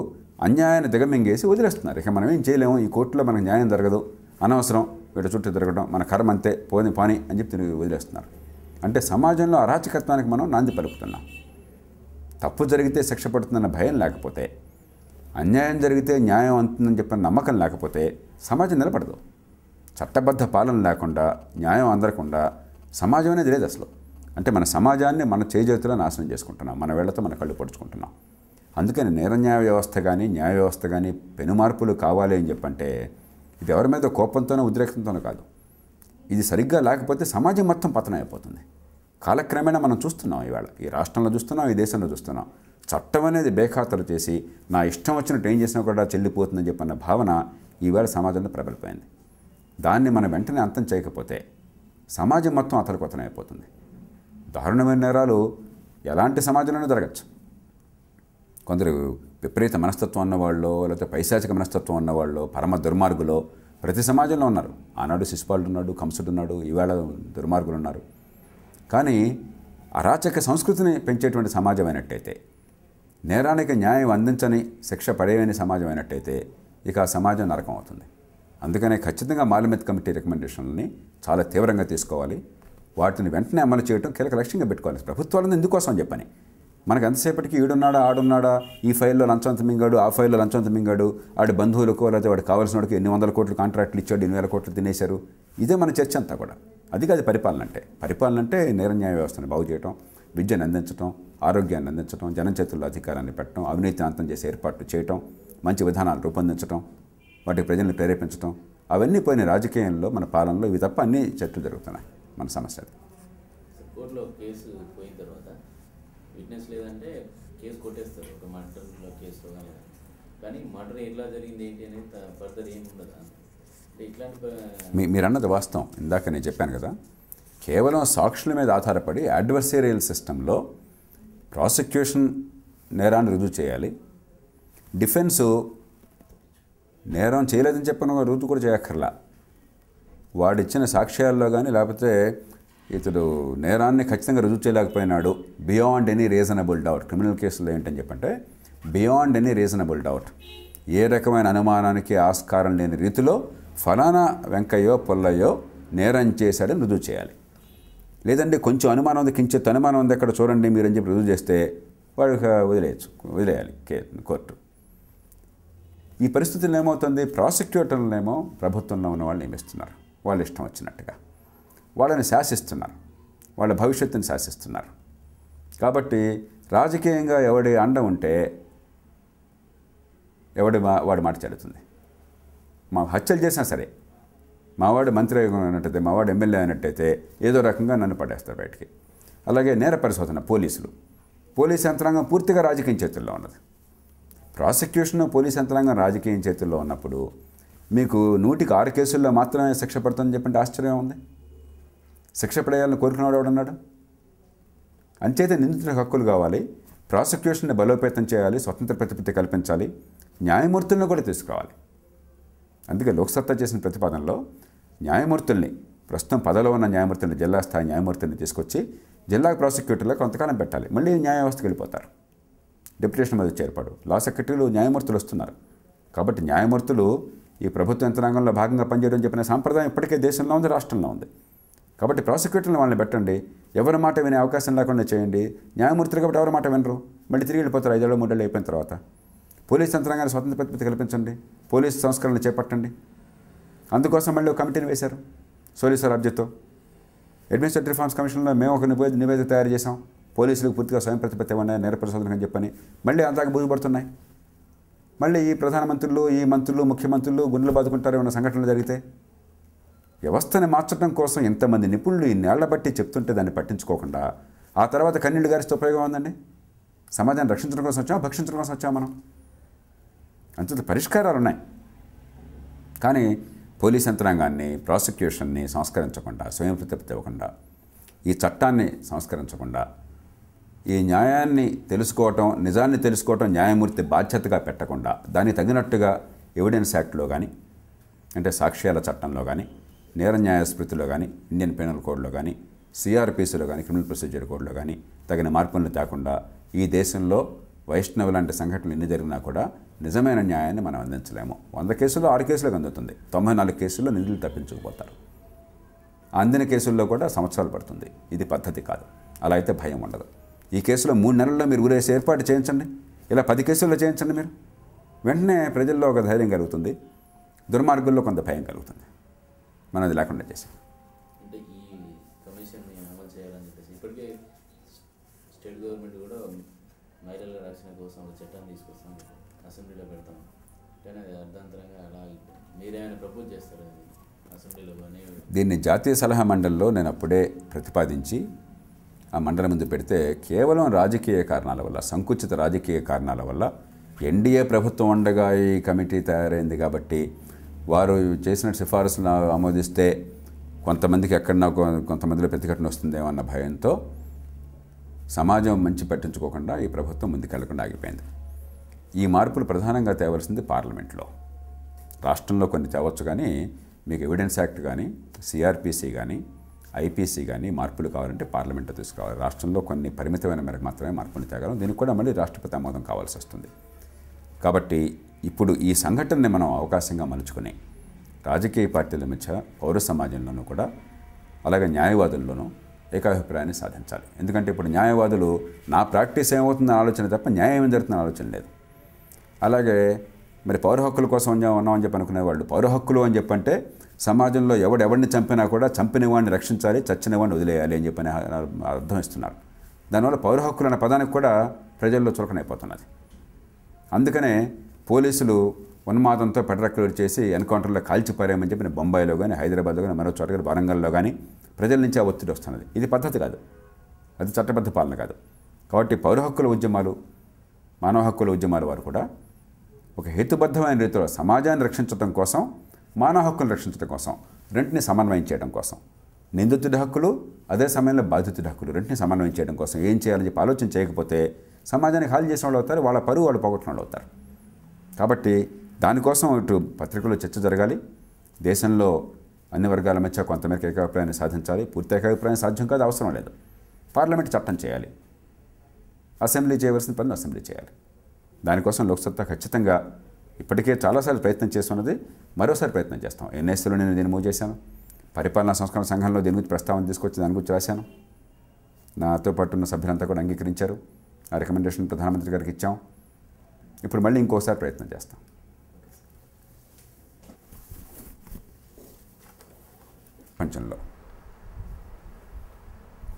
అన్యాయాన్ని దిగమింగేసి వదిలేస్తున్నారు. ఇక మనం ఏం చేయలేము, ఈ కోర్టులో మనకు న్యాయం జరగదు, అనవసరం వీటి చుట్టూ తిరగడం, మన కర్మ అంతే, పాని అని చెప్పి వదిలేస్తున్నారు. అంటే సమాజంలో అరాచకత్వానికి మనం నాంది పలుకుతున్నాం. తప్పు జరిగితే శిక్ష పడుతుందన్న భయం లేకపోతే, అన్యాయం జరిగితే న్యాయం అందుతుందని చెప్పిన నమ్మకం లేకపోతే సమాజం నిలబడదు. చట్టబద్ధ పాలన లేకుండా, న్యాయం అందకుండా సమాజం అనేది లేదు అసలు. అంటే మన సమాజాన్ని మన చేజేతులో నాశనం చేసుకుంటున్నాం, మన వేళ్లతో మన కళ్ళు పొడుచుకుంటున్నాం. అందుకని న్యాయ వ్యవస్థ కానీ న్యాయ వ్యవస్థ కానీ పెనుమార్పులు కావాలి అని చెప్పంటే ఇది ఎవరి మీద కోపంతోనో ఉద్రేకంతోనో కాదు. ఇది సరిగ్గా లేకపోతే సమాజం మొత్తం పతనం అయిపోతుంది. కాలక్రమేణా మనం చూస్తున్నాం, ఇవాళ ఈ రాష్ట్రంలో చూస్తున్నాం, ఈ దేశంలో చూస్తున్నాం. చట్టం అనేది బేఖాతరు చేసి నా ఇష్టం వచ్చినట్టు ఏం చేసినా కూడా చెల్లిపోతుందని చెప్పన్న భావన ఈవేళ సమాజంలో ప్రబలిపోయింది. దాన్ని మనం వెంటనే అంతం చేయకపోతే సమాజం మొత్తం అతలకొతనం అయిపోతుంది. దారుణమైన నేరాలు ఎలాంటి సమాజంలోనూ జరగచ్చు. కొందరు విపరీత మనస్తత్వం ఉన్నవాళ్ళు, లేకపోతే పైశాచిక మనస్తత్వం ఉన్నవాళ్ళు, పరమ దుర్మార్గులు ప్రతి సమాజంలో ఉన్నారు. ఆనాడు శిశుపాలుడు ఉన్నాడు, కంసుడు ఉన్నాడు, ఈవేళ దుర్మార్గులు ఉన్నారు. కానీ అరాచక సంస్కృతిని పెంచేటువంటి సమాజం అయినట్టయితే, నేరానికి న్యాయం అందించని శిక్ష పడేయని సమాజం అయినట్టయితే ఇక ఆ సమాజం నరకం అవుతుంది. అందుకనే ఖచ్చితంగా మాలిమెత్ కమిటీ రికమెండేషన్లని చాలా తీవ్రంగా తీసుకోవాలి. వాటిని వెంటనే అమలు చేయడం కీలక లక్ష్యంగా పెట్టుకోవాలి. ప్రభుత్వాలను ఎందుకోసం అని చెప్పని మనకు ఎంతసేపటికి ఈడున్నాడా ఆడున్నాడా, ఈ ఫైల్లో లంచంత మింగాడు, ఆ ఫైల్లో లంచంత మింగాడు, వాడి బంధువులకు లేకపోతే వాడికి కావాల్సిన వాడికి ఎన్ని వందల కోట్లు కాంట్రాక్ట్లు ఇచ్చాడు, 8,000 కోట్లు తినేశారు. ఇదే మన చర్చ అంతా కూడా. అది కాదు పరిపాలన అంటే. పరిపాలన అంటే న్యాయ వ్యవస్థను బాగు చేయటం, విద్యను అందించడం, ఆరోగ్యాన్ని అందించడం, జనం చేతుల్లో అధికారాన్ని పెట్టడం, అవినీతిని అంతం చేసే ఏర్పాట్లు చేయటం, మంచి విధానాలు రూపొందించడం, వాటికి ప్రజల్ని ప్రేరేపించడం. అవన్నీ పోయిన రాజకీయంలో మన పాలనలో ఇవి తప్ప అన్ని చర్చలు జరుగుతున్నాయి. మన సమస్య అది. కోర్టులో కేసు పోయిన తర్వాత విట్నెస్ లేదంటే కేసు కొట్టేస్తారు, ఒక మర్డర్లో కేసులో కానీ మర్డర్ ఎలా జరిగింది ఏంటి అనేది ఫర్దర్ ఏమి ఉండదు. అంటే ఇట్లాంటి మీరు అన్నది వాస్తవం. ఇందాక నేను చెప్పాను కదా, కేవలం సాక్షుల మీద ఆధారపడి అడ్వర్సేరియల్ సిస్టంలో ప్రాసిక్యూషన్ నేరాన్ని రుజువు చేయాలి, డిఫెన్సు నేరం చేయలేదని చెప్పిన రుజువు కూడా చేయక్కర్లా. వాడిచ్చిన సాక్ష్యాల్లో కానీ లేకపోతే ఇతడు నేరాన్ని ఖచ్చితంగా రుజువు చేయలేకపోయినాడు, beyond any reasonable doubt. Criminal కేసులో ఏంటని చెప్పంటే బియాండ్ ఎనీ రీజనబుల్ డౌట్, ఏ రకమైన అనుమానానికి ఆస్కారం లేని రీతిలో ఫలానా వెంకయ్యో పుల్లయ్యో నేరం చేశాడని రుజువు చేయాలి. లేదంటే కొంచెం అనుమానం ఉంది, కించిత్ అనుమానం ఉంది అక్కడ చూడండి మీరు అని చెప్పి రుజువు చేస్తే వాడికి వదిలేయాలి కోర్టు. ఈ పరిస్థితుల్లో ఏమవుతుంది, ప్రాసిక్యూటర్లనేమో ప్రభుత్వంలో ఉన్న వాళ్ళు నియమిస్తున్నారు, వాళ్ళు ఇష్టం వచ్చినట్టుగా వాళ్ళని శాసిస్తున్నారు, వాళ్ళ భవిష్యత్తుని శాసిస్తున్నారు. కాబట్టి రాజకీయంగా ఎవడి అండ ఉంటే వాడి మాట చెల్లుతుంది. మా హత్యలు చేసినా సరే, మావాడు మంత్రి అయినట్టయితే, మావాడు ఎమ్మెల్యే అయినట్టయితే ఏదో రకంగా నన్ను పడేస్తారు బయటికి. అలాగే నేర పరిశోధన, పోలీసు యంత్రాంగం పూర్తిగా రాజకీయ చేతుల్లో ఉన్నది. ప్రాసిక్యూషన్ పోలీస్ యంత్రాంగం రాజకీయ చేతుల్లో ఉన్నప్పుడు మీకు 100కి 6 కేసుల్లో మాత్రమే శిక్ష పడుతుందని చెప్పంటే ఆశ్చర్యం ఉంది. శిక్ష పడేయాలని కోరుకునేవాడు ఎవడన్నాడు? అంచేతే నిందితులకు హక్కులు కావాలి, ప్రాసిక్యూషన్ని బలోపేతం చేయాలి, స్వతంత్ర ప్రతిపత్తి కల్పించాలి, న్యాయమూర్తులను కూడా తీసుకురావాలి. అందుకే లోక్సత్తా చేసిన ప్రతిపాదనలో న్యాయమూర్తుల్ని, ప్రస్తుతం పదవిలో ఉన్న న్యాయమూర్తుల్ని, జిల్లా స్థాయి న్యాయమూర్తుల్ని తీసుకొచ్చి జిల్లా ప్రాసిక్యూటర్లకు కొంతకాలం పెట్టాలి, మళ్ళీ న్యాయ వ్యవస్థకు వెళ్ళిపోతారు. డిప్యూటేషన్ మీద చేర్పాడు, లా సెక్రటరీలు న్యాయమూర్తులు వస్తున్నారు. కాబట్టి న్యాయమూర్తులు ఈ ప్రభుత్వ యంత్రాంగంలో భాగంగా పనిచేయడం చెప్పిన సాంప్రదాయం ఇప్పటికే దేశంలో ఉంది, రాష్ట్రంలో ఉంది. కాబట్టి ప్రాసిక్యూటర్లు వాళ్ళని పెట్టండి, ఎవరి మాట వినే అవకాశం లేకుండా చేయండి. న్యాయమూర్తులు కాబట్టి ఎవరి మాట వినరు, మళ్ళీ తిరిగి వెళ్ళిపోతారు 5 ఏళ్ళు 3 ఏళ్ళు అయిపోయిన తర్వాత. పోలీస్ యంత్రాంగాన్ని స్వతంత్ర ప్రతిపత్తి కల్పించండి, పోలీసు సంస్కరణలు చేపట్టండి. అందుకోసం మళ్ళీ ఒక కమిటీని వేశారు సోలీసార్ అర్జీతో. అడ్మినిస్ట్రేటివ్ రిఫార్మ్స్ కమిషన్లో మేము ఒక నివేదిక తయారు చేసాం, పోలీసులకు పూర్తిగా స్వయం ప్రతిపత్తి ఉన్నాయి, నేర పరిశోధన అని చెప్పని. మళ్ళీ అంతాక బూజుపడుతున్నాయి. మళ్ళీ ఈ ప్రధానమంత్రులు, ఈ మంత్రులు, ముఖ్యమంత్రులు గుండెలు బాదుకుంటారు ఏమైనా సంఘటనలు జరిగితే. వ్యవస్థని మార్చడం కోసం ఎంతమంది నిపుణులు ఇన్నేళ్ల బట్టి చెప్తుంటే దాన్ని పట్టించుకోకుండా ఆ తర్వాత కన్నీళ్లు గారిస్తే ఉపయోగం ఉందండి? సమాజాన్ని రక్షించడం కోసం వచ్చామా, భక్షించడం కోసం వచ్చామా మనం? అంత పరిష్కారాలు ఉన్నాయి. కానీ పోలీస్ యంత్రాంగాన్ని, ప్రాసిక్యూషన్ని సంస్కరించకుండా, స్వయం ప్రతిపత్తి ఇవ్వకుండా, ఈ చట్టాన్ని సంస్కరించకుండా, ఈ న్యాయాన్ని తెలుసుకోవటం, నిజాన్ని తెలుసుకోవటం న్యాయమూర్తి బాధ్యతగా పెట్టకుండా, దానికి తగినట్టుగా ఎవిడెన్స్ యాక్ట్లో కానీ, అంటే సాక్ష్యాల చట్టంలో కానీ, నేర న్యాయ స్మృతిలో కానీ, ఇండియన్ పీనల్ కోడ్లో కానీ, సిఆర్పిసిలో కానీ క్రిమినల్ ప్రొసీజర్ కోడ్లో కానీ తగిన మార్పులను తేకుండా ఈ దేశంలో వైష్ణవ్ లాంటి సంఘటనలు ఎన్ని జరిగినా కూడా నిజమైన న్యాయాన్ని మనం అందించలేము. 100 కేసుల్లో 6 కేసులకు అందుతుంది, 94 కేసుల్లో నిధులు తప్పించుకుపోతారు. అందిన కేసుల్లో కూడా సంవత్సరాలు పడుతుంది. ఇది పద్ధతి కాదు. అలా అయితే భయం ఉండదు. ఈ కేసులో 3 నెలల్లో మీరు ఊరేసి ఏర్పాటు చేయించండి, ఇలా 10 కేసుల్లో చేయించండి. మీరు వెంటనే ప్రజల్లో ఒక ధైర్యం కలుగుతుంది, దుర్మార్గుల్లో కొంత భయం కలుగుతుంది. మనం అది లేకుండా చేసాం. అంటే ఈ కమిషన్ని అమలు చేయాలని చెప్పేసి ఇప్పటికే స్టేట్ గవర్నమెంట్ కూడా మహిళల రక్షణ కోసం ఒక చట్టాన్ని తీసుకొస్తాం, అసెంబ్లీలో పెడతాం. కానీ అది అర్ధాంతరంగా అలా మీరేమైనా ప్రపోజ్ చేస్తారు అసెంబ్లీలో? కానీ దీన్ని జాతీయ సలహా మండలిలో నేను అప్పుడే ప్రతిపాదించి ఆ మండలి ముందు పెడితే కేవలం రాజకీయ కారణాల వల్ల, సంకుచిత రాజకీయ కారణాల వల్ల ఎన్డీఏ ప్రభుత్వం ఉండగా ఈ కమిటీ తయారైంది కాబట్టి వారు చేసిన సిఫారసులను ఆమోదిస్తే కొంతమందికి ఎక్కడన్నా కొంతమందిలో ప్రతిఘటన వస్తుందేమో అన్న భయంతో సమాజం మంచి పట్టించుకోకుండా ఈ ప్రభుత్వం ముందుకెళ్లకుండా ఆగిపోయింది. ఈ మార్పులు ప్రధానంగా తేవలసింది పార్లమెంట్లో. రాష్ట్రంలో కొన్ని తేవచ్చు, కానీ మీకు ఎవిడెన్స్ యాక్ట్ కానీ సిఆర్పిసి కానీ ఐపీసీ కానీ మార్పులు కావాలంటే పార్లమెంట్లో తీసుకురావాలి. రాష్ట్రంలో కొన్ని పరిమితమైన మేరకు మాత్రమే మార్పులు తేగలం. దీనికి కూడా మళ్ళీ రాష్ట్రపతి ఆమోదం కావాల్సి వస్తుంది. కాబట్టి ఇప్పుడు ఈ సంఘటనని మనం అవకాశంగా మలుచుకుని రాజకీయ పార్టీల మధ్య, పౌర సమాజంలోనూ కూడా, అలాగే న్యాయవాదుల్లోనూ ఏకాభిప్రాయాన్ని సాధించాలి. ఎందుకంటే ఇప్పుడు న్యాయవాదులు నా ప్రాక్టీస్ ఏమవుతుందని ఆలోచన తప్ప న్యాయం ఏం జరుగుతుందని ఆలోచన లేదు. అలాగే మరి పౌర హక్కుల కోసం ఉన్నామని చెప్పి అనుకునేవాళ్ళు పౌర హక్కులు అని చెప్పంటే సమాజంలో ఎవరిని చంపినా కూడా చంపిన వాడిని రక్షించాలి, చచ్చిన వాడిని వదిలేయాలి అని చెప్పని అర్థం ఇస్తున్నారు. దానివల్ల పౌర హక్కులు అనే పదానికి కూడా ప్రజల్లో చులకనైపోతున్నది. అందుకనే పోలీసులు ఉన్మాదంతో పెడరెక్కలు చేసి ఎన్కౌంటర్లో కాల్చిపారేమని చెప్పిన బొంబాయిలో కానీ, హైదరాబాద్లో కానీ, మరో చోట కానీ, వరంగల్లో కానీ ప్రజల నుంచి ఆ ఒత్తిడి వస్తున్నది. ఇది పద్ధతి కాదు, అది చట్టబద్ధ పాలన కాదు. కాబట్టి పౌర హక్కుల ఉద్యమాలు, మానవ హక్కుల ఉద్యమాలు వారు కూడా ఒక హేతుబద్ధమైన రీతిలో సమాజాన్ని రక్షించడం కోసం, మానవ హక్కులను రక్షించడం కోసం, రెంటిని సమన్వయం చేయడం కోసం, నిందితుడి హక్కులు అదే సమయంలో బాధితుడి హక్కులు రెంటిని సమన్వయం చేయడం కోసం ఏం చేయాలని చెప్పి ఆలోచన చేయకపోతే సమాజానికి హాని చేసిన వాళ్ళు అవుతారు, వాళ్ళ పరువు వాళ్ళు పోగొట్టిన వాళ్ళు అవుతారు. కాబట్టి దానికోసం ఇటు పత్రికల్లో చర్చ జరగాలి. దేశంలో అన్ని వర్గాల మధ్య కొంతమేరకు ఏకాభిప్రాయాన్ని సాధించాలి. పూర్తి ఏకాభిప్రాయం సాధ్యం కాదు, అవసరం లేదు. పార్లమెంట్ చట్టం చేయాలి, అసెంబ్లీ చేయవలసిన పనులు అసెంబ్లీ చేయాలి. దానికోసం లోక్సత్తా ఖచ్చితంగా ఇప్పటికే చాలాసార్లు ప్రయత్నం చేస్తున్నది, మరోసారి ప్రయత్నం చేస్తాం. ఎన్ఎస్లో నేను దీన్ని మూవ్ చేశాను, పరిపాలనా సంస్కరణ సంఘంలో దీని గురించి ప్రస్తావన తీసుకొచ్చి దాని గురించి రాశాను. నాతో పాటు ఉన్న సభ్యులంతా కూడా అంగీకరించారు. ఆ రికమెండేషన్ ప్రధానమంత్రి గారికి ఇచ్చాం. ఇప్పుడు మళ్ళీ ఇంకోసారి ప్రయత్నం చేస్తాం. ప్రపంచంలో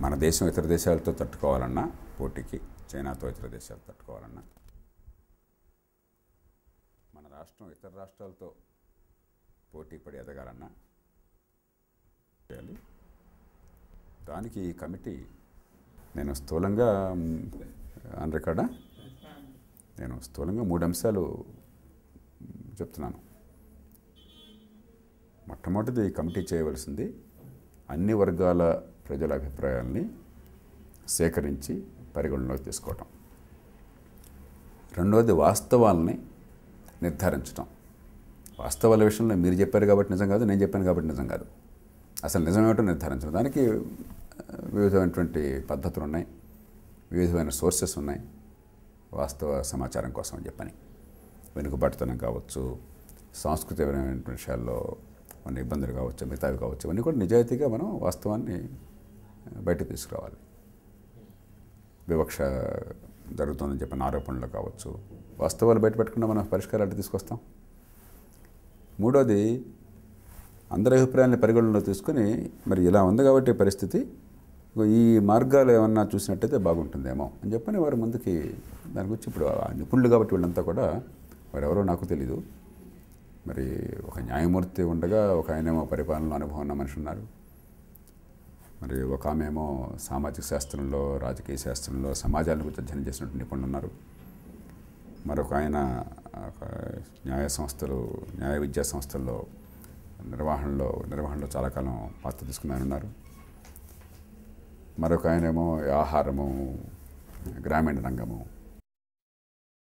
మన దేశం ఇతర దేశాలతో తట్టుకోవాలన్నా, పోటీకి చైనాతో ఇతర దేశాలు తట్టుకోవాలన్నా, మన రాష్ట్రం ఇతర రాష్ట్రాలతో పోటీ పడి ఎదగాలన్నా చేయాలి. దానికి ఈ కమిటీ నేను స్థూలంగా ఆన్ రికార్డా నేను స్థూలంగా 3 అంశాలు చెప్తున్నాను. మొట్టమొదటిది ఈ కమిటీ చేయవలసింది అన్ని వర్గాల ప్రజల అభిప్రాయాల్ని సేకరించి పరిగణలోకి తీసుకోవటం. రెండవది వాస్తవాల్ని నిర్ధారించటం. వాస్తవాల విషయంలో మీరు చెప్పారు కాబట్టి నిజం కాదు, నేను చెప్పాను కాబట్టి నిజం కాదు. అసలు నిజమేమిటో నిర్ధారించడం. దానికి వివిధమైనటువంటి పద్ధతులు ఉన్నాయి, వివిధమైన సోర్సెస్ ఉన్నాయి. వాస్తవ సమాచారం కోసం అని చెప్పని వెనుకబాటుతనం కావచ్చు, సాంస్కృతికమైనటువంటి విషయాల్లో ఉన్న ఇబ్బందులు కావచ్చు, మిగతావి కావచ్చు, ఇవన్నీ కూడా నిజాయితీగా మనం వాస్తవాన్ని బయటకు తీసుకురావాలి. వివక్ష జరుగుతుందని చెప్పిన ఆరోపణలు కావచ్చు, వాస్తవాలు బయట పెట్టకుండా మనం పరిష్కారాలు తీసుకొస్తాం. మూడోది అందరి అభిప్రాయాన్ని పరిగణనలో తీసుకుని మరి ఇలా ఉంది కాబట్టి పరిస్థితి, ఈ మార్గాలు ఏమన్నా చూసినట్టయితే బాగుంటుందేమో అని చెప్పని వారు ముందుకి దాని గురించి ఇప్పుడు నిపుణులు కాబట్టి వీళ్ళంతా కూడా వారు ఎవరో నాకు తెలీదు. మరి ఒక న్యాయమూర్తి ఉండగా ఒక ఆయనేమో పరిపాలన అనుభవం ఉన్న మనిషి ఉన్నారు, మరి ఒక ఆమెమో సామాజిక శాస్త్రంలో, రాజకీయ శాస్త్రంలో, సమాజాల గురించి అధ్యయనం చేసినట్టు నిపుణులు ఉన్నారు. మరొక ఆయన న్యాయ సంస్థలు, న్యాయ విద్యా సంస్థల్లో నిర్వహణలో చాలా కాలం పాత్ర తీసుకుని ఆయన ఉన్నారు. మరొక ఆయనేమో ఆహారము, గ్రామీణ రంగము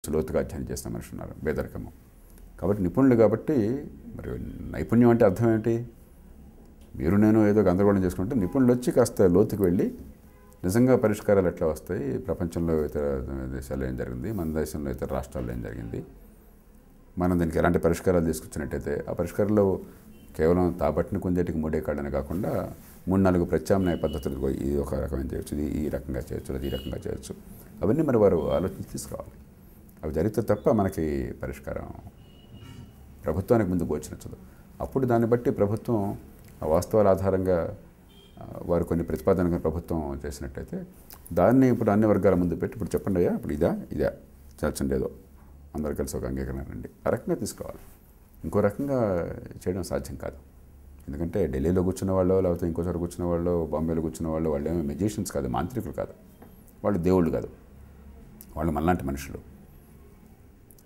లోతుగా అధ్యయనం చేసిన మనిషి ఉన్నారు, పేదరికము. కాబట్టి నిపుణులు కాబట్టి మరి నైపుణ్యం అంటే అర్థం ఏంటి? మీరు నేను ఏదో గందరగోళం చేసుకుంటే నిపుణులు వచ్చి కాస్త లోతుకు వెళ్ళి నిజంగా పరిష్కారాలు ఎట్లా వస్తాయి, ప్రపంచంలో ఇతర దేశాల్లో ఏం జరిగింది, మన దేశంలో ఇతర రాష్ట్రాల్లో ఏం జరిగింది, మనం దీనికి ఎలాంటి పరిష్కారాలు తీసుకొచ్చినట్టయితే ఆ పరిష్కారంలో కేవలం తాబట్టిని కుందేటికి మూడే కాళ్ళని కాకుండా 3-4 ప్రత్యామ్నాయ పద్ధతులు, ఇది ఒక రకమైన చేయొచ్చు, ఇది ఈ రకంగా చేయొచ్చు, అది ఈ రకంగా చేయొచ్చు, అవన్నీ మరి వారు ఆలోచించి తీసుకోవాలి. అవి జరిగితే తప్ప మనకి పరిష్కారం ప్రభుత్వానికి ముందు గోచరించదు. అప్పుడు దాన్ని బట్టి ప్రభుత్వం ఆ వాస్తవాల ఆధారంగా వారు కొన్ని ప్రతిపాదనలు ప్రభుత్వం చేసినట్టయితే దాన్ని ఇప్పుడు అన్ని వర్గాల ముందు పెట్టి ఇప్పుడు చెప్పండి అయ్యా ఇప్పుడు ఇదే చేర్చండి, ఏదో అందరు కలిసి ఒక అంగీకరణ రండి, ఆ రకంగా తీసుకోవాలి. ఇంకో రకంగా చేయడం సాధ్యం కాదు. ఎందుకంటే ఢిల్లీలో కూర్చున్న వాళ్ళు, లేకపోతే ఇంకోసారి కూర్చున్న వాళ్ళు, బాంబేలో కూర్చున్న వాళ్ళు, వాళ్ళు ఏమో మెజిషియన్స్ కాదు, మాంత్రికులు కాదు, వాళ్ళు దేవుళ్ళు కాదు, వాళ్ళు మనలాంటి మనుషులు.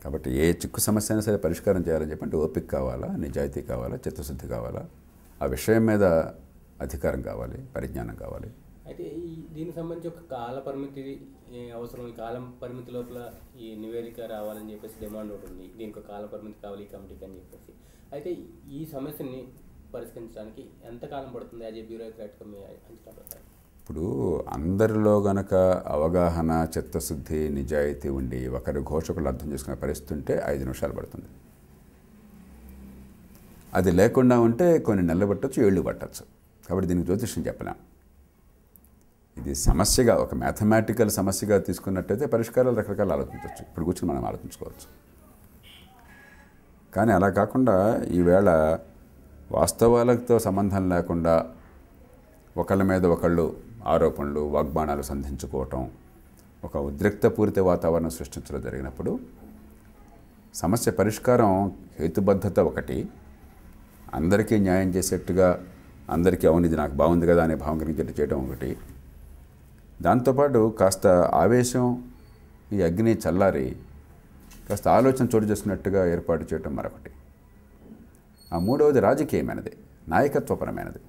కాబట్టి ఏ చిక్కు సమస్య అయినా సరే పరిష్కారం చేయాలని చెప్పంటే ఓపిక కావాలా, నిజాయితీ కావాలా, చిత్తశుద్ధి కావాలా, ఆ విషయం మీద అధికారం కావాలి, పరిజ్ఞానం కావాలి. అయితే దీనికి సంబంధించి ఒక కాల పరిమితి అవసరం. ఈ కాలం పరిమితి లోపల ఈ నివేదిక రావాలని చెప్పేసి డిమాండ్ ఉంటుంది. దీనికి ఒక కాల పరిమితి కావాలి ఈ కమిటీకి అని చెప్పేసి. అయితే ఈ సమస్యని పరిష్కరించడానికి ఎంతకాలం పడుతుంది యాజ్ ఏ బ్యూరోక్రాట్గా మీ అంచనా ప్రకారం? ఇప్పుడు అందరిలో గనక అవగాహన, చిత్తశుద్ధి, నిజాయితీ ఉండి ఒకరి ఘోషకులు అర్థం చేసుకునే పరిస్థితి ఉంటే 5 నిమిషాలు పడుతుంది. అది లేకుండా ఉంటే కొన్ని నెలలు పట్టచ్చు, ఏళ్ళు పట్టచ్చు. కాబట్టి దీనికి జ్యోతిష్యం చెప్పలేం. ఇది సమస్యగా ఒక మ్యాథమెటికల్ సమస్యగా తీసుకున్నట్టయితే పరిష్కారాలు రకరకాలు ఆలోచించవచ్చు, ఇప్పుడు కూర్చొని మనం ఆలోచించుకోవచ్చు. కానీ అలా కాకుండా ఈవేళ వాస్తవాలతో సంబంధం లేకుండా ఒకళ్ళ మీద ఒకళ్ళు ఆరోపణలు, వాగ్బాణాలు సంధించుకోవటం, ఒక ఉద్రిక్తపూరిత వాతావరణం సృష్టించడం జరిగినప్పుడు సమస్య పరిష్కారం హేతుబద్ధత ఒకటి, అందరికీ న్యాయం చేసేట్టుగా అందరికీ అవును ఇది నాకు బాగుంది కదా అనే భావం కలిగేట్టు చేయడం ఒకటి, దాంతోపాటు కాస్త ఆవేశం, ఈ అగ్ని చల్లారి కాస్త ఆలోచన చోటు చేసుకున్నట్టుగా ఏర్పాటు చేయడం మరొకటి. ఆ మూడవది రాజకీయమైనది, నాయకత్వపరమైనది.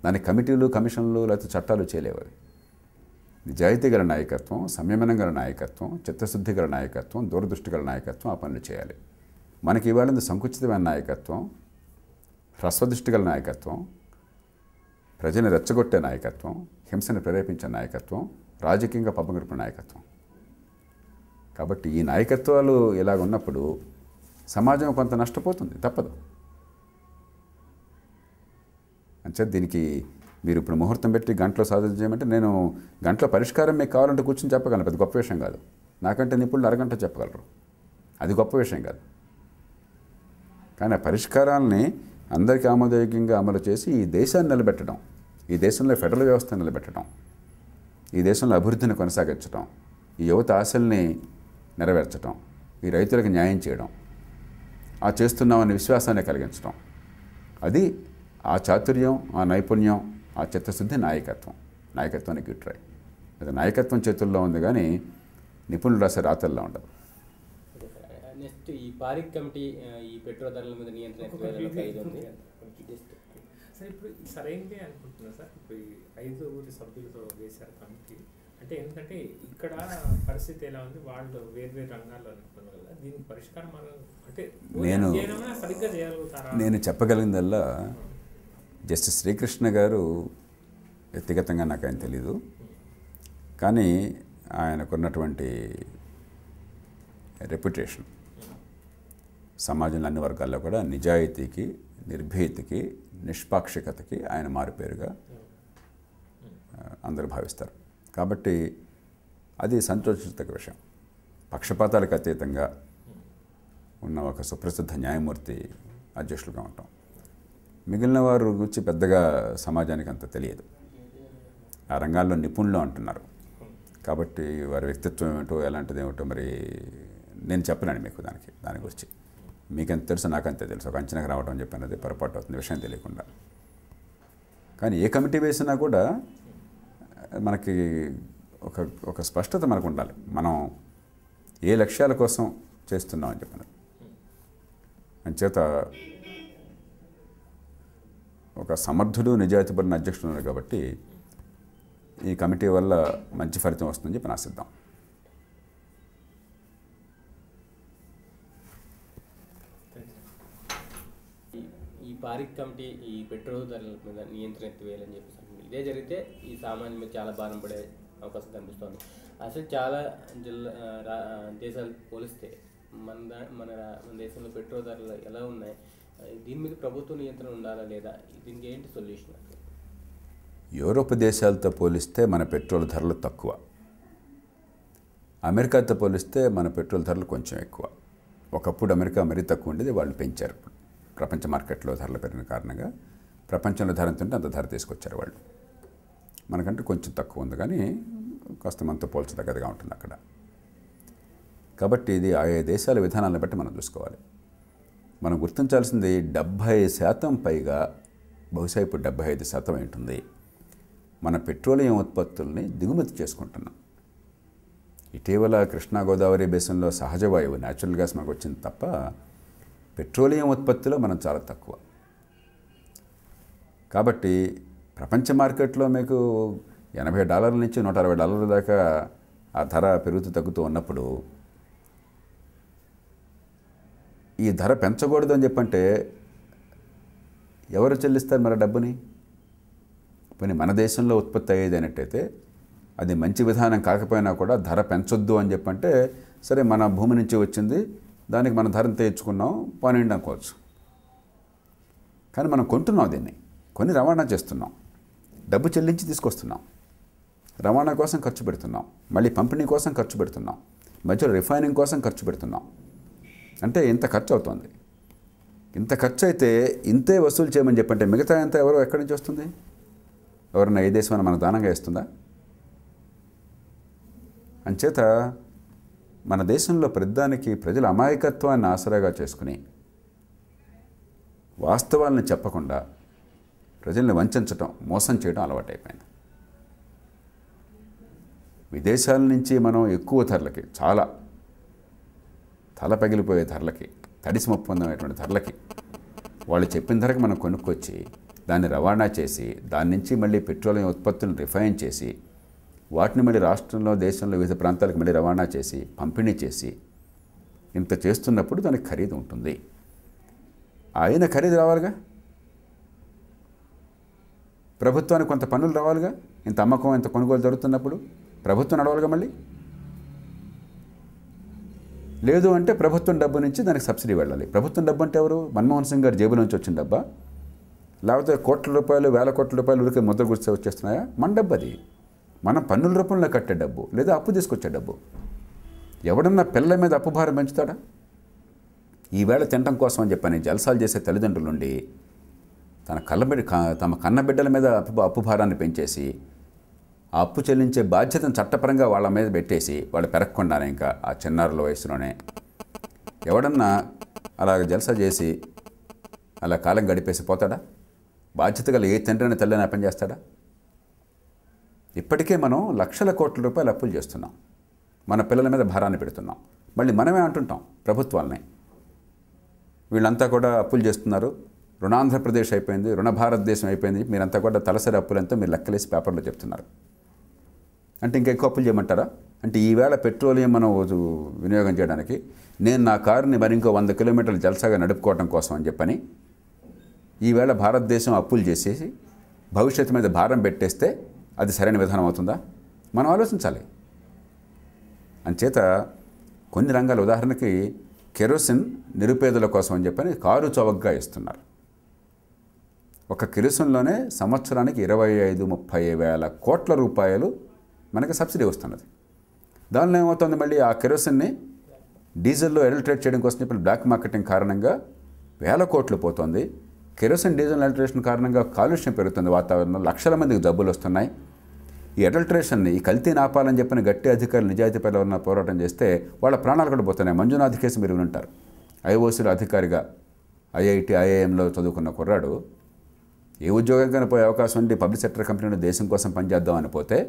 దానికి కమిటీలు, కమిషన్లు లేకపోతే చట్టాలు చేయలేవు. నిజాయితీ గల నాయకత్వం, సంయమనం గల నాయకత్వం, చిత్తశుద్ధి గల నాయకత్వం, దూరదృష్టి గల నాయకత్వం ఆ పనులు చేయాలి. మనకి ఇవాళ సంకుచితమైన నాయకత్వం, హ్రస్వదృష్టి గల నాయకత్వం, ప్రజని రెచ్చగొట్టే నాయకత్వం, హింసను ప్రేరేపించే నాయకత్వం, రాజకీయంగా పబ్బగొట్టిన నాయకత్వం. కాబట్టి ఈ నాయకత్వాలు ఇలాగ ఉన్నప్పుడు సమాజం కొంత నష్టపోతుంది, తప్పదు. అంతే దీనికి మీరు ఇప్పుడు ముహూర్తం పెట్టి గంటలో సాధన చేయమంటే నేను గంటలో పరిష్కారం మీకు కావాలంటే కూర్చొని చెప్పగలను, అది గొప్ప విషయం కాదు. నాకంటే నిపుణులు అరగంట చెప్పగలరు, అది గొప్ప విషయం కాదు. కానీ ఆ పరిష్కారాలని అందరికీ ఆమోదయోగ్యంగా అమలు చేసి ఈ దేశాన్ని నిలబెట్టడం, ఈ దేశంలో ఫెడరల్ వ్యవస్థను నిలబెట్టడం, ఈ దేశంలో అభివృద్ధిని కొనసాగించడం, ఈ యువత ఆశల్ని నెరవేర్చడం, ఈ రైతులకు న్యాయం చేయడం, ఆ చేస్తున్నామనే విశ్వాసాన్ని కలిగించడం, అది ఆ చాతుర్యం, ఆ నైపుణ్యం, ఆ చిత్తశుద్ధి నాయకత్వానికి గిట్రాయి. అది నాయకత్వం చేతుల్లో ఉంది కానీ నిపుణులు రాసే రాతల్లో ఉండదు. నెక్స్ట్ ఈ పారిక్ కమిటీ ఈ పెట్రోల్ ధరల మీద నియంత్రణ సార్ ఇప్పుడు సరైనదే అనుకుంటున్నా సార్. ఇప్పుడు 5 సభ్యులతో వేశారు కమిటీ. అంటే ఎందుకంటే ఇక్కడ పరిస్థితి ఎలా ఉంది, వాళ్ళు వేర్వేరు రంగాల్లో అనుకున్నారు కదా, దీనికి పరిష్కారం మనం అంటే సరిగ్గా చేయగలుగుతారా? నేను చెప్పగలిగిందల్లా జస్టిస్ శ్రీకృష్ణ గారు వ్యక్తిగతంగా నాకు ఆయన తెలీదు, కానీ ఆయనకున్నటువంటి రెప్యుటేషన్ సమాజంలో అన్ని వర్గాల్లో కూడా నిజాయితీకి, నిర్భీతికి, నిష్పాక్షికతకి ఆయన మారుపేరుగా అందరూ భావిస్తారు. కాబట్టి అది సంతోషించదగ్గ విషయం. పక్షపాతాలకు అతీతంగా ఉన్న ఒక సుప్రసిద్ధ న్యాయమూర్తి అధ్యక్షులుగా ఉంటాం. మిగిలిన వారు గురించి పెద్దగా సమాజానికి అంత తెలియదు, ఆ రంగాల్లో నిపుణులు అంటున్నారు. కాబట్టి వారి వ్యక్తిత్వం ఏమిటో, ఎలాంటిది ఏమిటో మరి నేను చెప్పలేను మీకు దాని గురించి. మీకెంత తెలుసు, నాకంతే తెలుసు. ఒక అంచనాకు రావడం అని చెప్పినది పొరపాటు అవుతుంది విషయం తెలియకుండా. కానీ ఏ కమిటీ వేసినా కూడా మనకి ఒక స్పష్టత మనకు ఉండాలి, మనం ఏ లక్ష్యాల కోసం చేస్తున్నాం అని చెప్పినది. అంచేత ఒక సమర్థుడు, నిజాయితీపడిన అధ్యక్షుడు ఉన్నారు కాబట్టి ఈ కమిటీ వల్ల మంచి ఫలితం వస్తుందని చెప్పి ఆశిద్దాం. ఈ పారిక్ కమిటీ ఈ పెట్రోల్ ధరల మీద నియంత్రణ ఎత్తివేయాలని చెప్పేసి అంటుంది. ఇదే జరిగితే ఈ సామాన్యుల మీద చాలా భారం పడే అవకాశం కనిపిస్తోంది. అసలు చాలా దేశాలు పోలిస్తే మన దేశంలో పెట్రోల్ ధరలు ఎలా ఉన్నాయి, దీని మీద ప్రభుత్వ నియంత్రణ ఉండాలా లేదా, దీనికి ఏంటి సొల్యూషన్? యూరోప్ దేశాలతో పోలిస్తే మన పెట్రోల్ ధరలు తక్కువ, అమెరికాతో పోలిస్తే మన పెట్రోల్ ధరలు కొంచెం ఎక్కువ. ఒకప్పుడు అమెరికా మరీ తక్కువ ఉండేది, వాళ్ళు పెంచారు. ప్రపంచ మార్కెట్లో ధరలు పెరిగిన కారణంగా ప్రపంచంలో ధర ఎంత ఉంటే అంత ధర తీసుకొచ్చారు వాళ్ళు. మనకంటే కొంచెం తక్కువ ఉంది, కానీ కాస్త మనతో పోల్చదగ్గదిగా ఉంటుంది అక్కడ. కాబట్టి ఇది ఆయా దేశాల విధానాలను బట్టి మనం చూసుకోవాలి. మనం గుర్తించాల్సింది 70% పైగా, బహుశా ఇప్పుడు 75% ఉంటుంది, మన పెట్రోలియం ఉత్పత్తుల్ని దిగుమతి చేసుకుంటున్నాం. ఇటీవల కృష్ణా గోదావరి బేసిన్లో సహజ వాయువు న్యాచురల్ గ్యాస్ మనకు వచ్చింది తప్ప పెట్రోలియం ఉత్పత్తిలో మనం చాలా తక్కువ. కాబట్టి ప్రపంచ మార్కెట్లో మీకు $80 నుంచి $160 దాకా ఆ ధర పెరుగుతూ తగ్గుతూ ఉన్నప్పుడు ఈ ధర పెంచకూడదు అని చెప్పంటే ఎవరు చెల్లిస్తారు మరి డబ్బుని? పోనీ మన దేశంలో ఉత్పత్తి అయ్యేది అయినట్టయితే అది మంచి విధానం కాకపోయినా కూడా ధర పెంచొద్దు అని చెప్పంటే సరే, మన భూమి నుంచి వచ్చింది, దానికి మన ధరను తెచ్చుకున్నాం, పోనీండి అనుకోవచ్చు. కానీ మనం కొంటున్నాం, దీన్ని కొని రవాణా చేస్తున్నాం, డబ్బు చెల్లించి తీసుకొస్తున్నాం, రవాణా కోసం ఖర్చు పెడుతున్నాం, మళ్ళీ పంపిణీ కోసం ఖర్చు పెడుతున్నాం, మధ్యలో రిఫైనింగ్ కోసం ఖర్చు పెడుతున్నాం. అంటే ఇంత ఖర్చు అవుతుంది. ఇంత ఖర్చు అయితే ఇంతే వసూలు చేయమని చెప్పంటే మిగతా ఎంత ఎక్కడి నుంచి వస్తుంది? ఎవరన్నా ఏ దేశమైనా మనకు దానంగా ఇస్తుందా? అంచేత మన దేశంలో ప్రతిదానికి ప్రజల అమాయకత్వాన్ని ఆసరాగా చేసుకుని వాస్తవాలను చెప్పకుండా ప్రజల్ని వంచడం, మోసం చేయడం అలవాటైపోయింది. విదేశాల నుంచి మనం ఎక్కువ ధరలకి, చాలా తల పగిలిపోయే ధరలకి, తడిసి ఒప్పందమైనటువంటి ధరలకి వాళ్ళు చెప్పిన ధరకు మనం కొనుక్కొచ్చి దాన్ని రవాణా చేసి దాని నుంచి మళ్ళీ పెట్రోలియం ఉత్పత్తులను రిఫైన్ చేసి వాటిని మళ్ళీ రాష్ట్రంలో, దేశంలో వివిధ ప్రాంతాలకు మళ్ళీ రవాణా చేసి పంపిణీ చేసి ఇంత చేస్తున్నప్పుడు దానికి ఖరీదు ఉంటుంది. ఆయన ఖరీదు రావాలిగా, ప్రభుత్వానికి కొంత పన్నులు రావాలిగా. ఇంత అమ్మకం, ఇంత కొనుగోలు జరుగుతున్నప్పుడు ప్రభుత్వం నడవాలిగా. మళ్ళీ లేదు అంటే ప్రభుత్వం డబ్బు నుంచి దానికి సబ్సిడీ వెళ్ళాలి. ప్రభుత్వం డబ్బు అంటే ఎవరు? మన్మోహన్ సింగ్ గారి జేబు నుంచి వచ్చిన డబ్బా, లేకపోతే కోట్ల రూపాయలు, వేల కోట్ల రూపాయలు ఊరికే ముద్ర గుర్చి వచ్చేస్తున్నాయా? మన డబ్బు అది. మనం పన్నుల రూపంలో కట్టే డబ్బు, లేదా అప్పు తీసుకొచ్చే డబ్బు. ఎవడన్నా పిల్లల మీద అప్పు భారం పెంచుతాడా? ఈవేళ తినటం కోసం అని చెప్పని జల్సాలు చేసే తల్లిదండ్రుల నుండి తమ కన్నబిడ్డల మీద అప్పు భారాన్ని పెంచేసి ఆ అప్పు చెల్లించే బాధ్యతను చట్టపరంగా వాళ్ళ మీద పెట్టేసి వాళ్ళు పెరగకుండానే ఇంకా ఆ చిన్నారుల వయసులోనే ఎవడన్నా అలాగ జల్సా చేసి అలా కాలం గడిపేసి పోతాడా? బాధ్యత గల ఏ తండ్రిని తల్లిని పని చేస్తాడా? ఇప్పటికే మనం లక్షల కోట్ల రూపాయలు అప్పులు చేస్తున్నాం, మన పిల్లల మీద భారాన్ని పెడుతున్నాం. మళ్ళీ మనమే అంటుంటాం ప్రభుత్వాలని, వీళ్ళంతా కూడా అప్పులు చేస్తున్నారు, రుణాంధ్రప్రదేశ్ అయిపోయింది, రుణ భారతదేశం అయిపోయింది, మీరంతా కూడా తలసరి అప్పులంతా మీరు లెక్కలేసి పేపర్లో చెప్తున్నారు. అంటే ఇంకా ఎక్కువ అప్పులు చేయమంటారా? అంటే ఈవేళ పెట్రోలియం మనం వినియోగం చేయడానికి నేను నా కారుని మరి ఇంకో 100 కిలోమీటర్లు జల్సాగా నడుపుకోవడం కోసం అని చెప్పని ఈవేళ భారతదేశం అప్పులు చేసేసి భవిష్యత్తు మీద భారం పెట్టేస్తే అది సరైన విధానం అవుతుందా? మనం ఆలోచించాలి. అంచేత కొన్ని రంగాల, ఉదాహరణకి కెరోసిన్ నిరుపేదల కోసం అని చెప్పని కారు చౌకగా ఇస్తున్నారు. ఒక కెరోసిన్లోనే సంవత్సరానికి 25-30 వేల కోట్ల రూపాయలు మనకి సబ్సిడీ వస్తున్నది. దానిలో ఏమవుతుంది? మళ్ళీ ఆ కెరోసిన్ని డీజిల్లో అడల్టరేట్ చేయడం కోసం చెప్పిన బ్లాక్ మార్కెటింగ్ కారణంగా వేల కోట్లు పోతుంది. కెరోసిన్ డీజిల్ అడల్టరేషన్ కారణంగా కాలుష్యం పెరుగుతుంది, వాతావరణంలో లక్షల మందికి జబ్బులు వస్తున్నాయి. ఈ అడల్టరేషన్ని, ఈ కల్తీని ఆపాలని చెప్పిన గట్టి అధికారులు నిజాయితీపైన ఉన్న పోరాటం చేస్తే వాళ్ళ ప్రాణాలు కూడా పోతున్నాయి. మంజునాథ్ కేసు మీరు వింటారు. ఐఓసీలో అధికారిగా ఐఐటి, ఐఐఎంలో చదువుకున్న కుర్రాడు ఏ ఉద్యోగంగానే పోయే అవకాశం ఉండి పబ్లిక్ సెక్టర్ కంపెనీలో దేశం కోసం పనిచేద్దామని పోతే,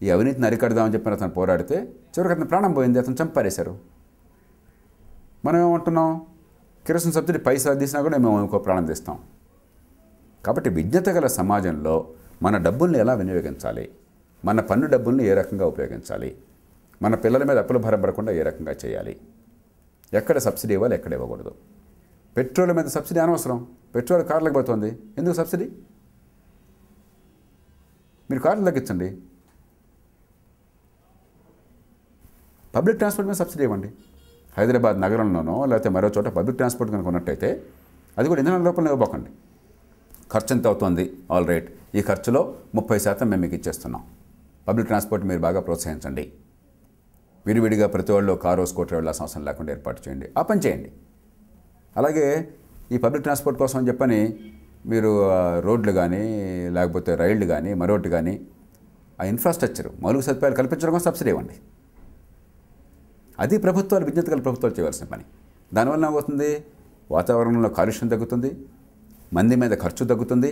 ఈ అవినీతిని అరికడదామని చెప్పిన అతను పోరాడితే చివరికి అతను ప్రాణం పోయింది, అతను చంపారేశారు. మనం ఏమంటున్నాం? కిరోసిన్ సబ్సిడీ పైసా తీసినా కూడా మేము ఇంకో ప్రాణం తీస్తాం. కాబట్టి విజ్ఞత గల సమాజంలో మన డబ్బుల్ని ఎలా వినియోగించాలి, మన పన్ను డబ్బుల్ని ఏ రకంగా ఉపయోగించాలి, మన పిల్లల మీద అప్పుల భారం పడకుండా ఏ రకంగా చేయాలి, ఎక్కడ సబ్సిడీ ఇవ్వాలి, ఎక్కడ ఇవ్వకూడదు, పెట్రోల్ మీద సబ్సిడీ అనవసరం. పెట్రోల్ కార్లకు పోతుంది, ఎందుకు సబ్సిడీ? మీరు కార్లు తగ్గించండి, పబ్లిక్ ట్రాన్స్పోర్ట్ మీద సబ్సిడీ ఇవ్వండి. హైదరాబాద్ నగరంలోనో లేకపోతే మరో చోట పబ్లిక్ ట్రాన్స్పోర్ట్ కనుక ఉన్నట్టయితే అది కూడా ఇంధనం లోపల ఇవ్వబోకండి. ఖర్చు ఎంత అవుతుంది, ఆల్ రైట్, ఈ ఖర్చులో 30% మేము మీకు ఇచ్చేస్తున్నాం. పబ్లిక్ ట్రాన్స్పోర్ట్ మీరు బాగా ప్రోత్సహించండి. విడివిడిగా ప్రతి వాళ్ళు కారు స్కూటర్ వెళ్ళాల్సిన అవసరం లేకుండా ఏర్పాటు చేయండి. ఆ పని చేయండి. అలాగే ఈ పబ్లిక్ ట్రాన్స్పోర్ట్ కోసం అని చెప్పని మీరు రోడ్లు కానీ లేకపోతే రైళ్లు కానీ మరొకటి కానీ ఆ ఇన్ఫ్రాస్ట్రక్చర్ మౌలిక సదుపాయాలు కల్పించడం కోసం సబ్సిడీ ఇవ్వండి. అది ప్రభుత్వాలు, విజ్ఞత గల ప్రభుత్వాలు చేయవలసిన పని. దానివల్ల ఏమవుతుంది, వాతావరణంలో కాలుష్యం తగ్గుతుంది, మంది మీద ఖర్చు తగ్గుతుంది,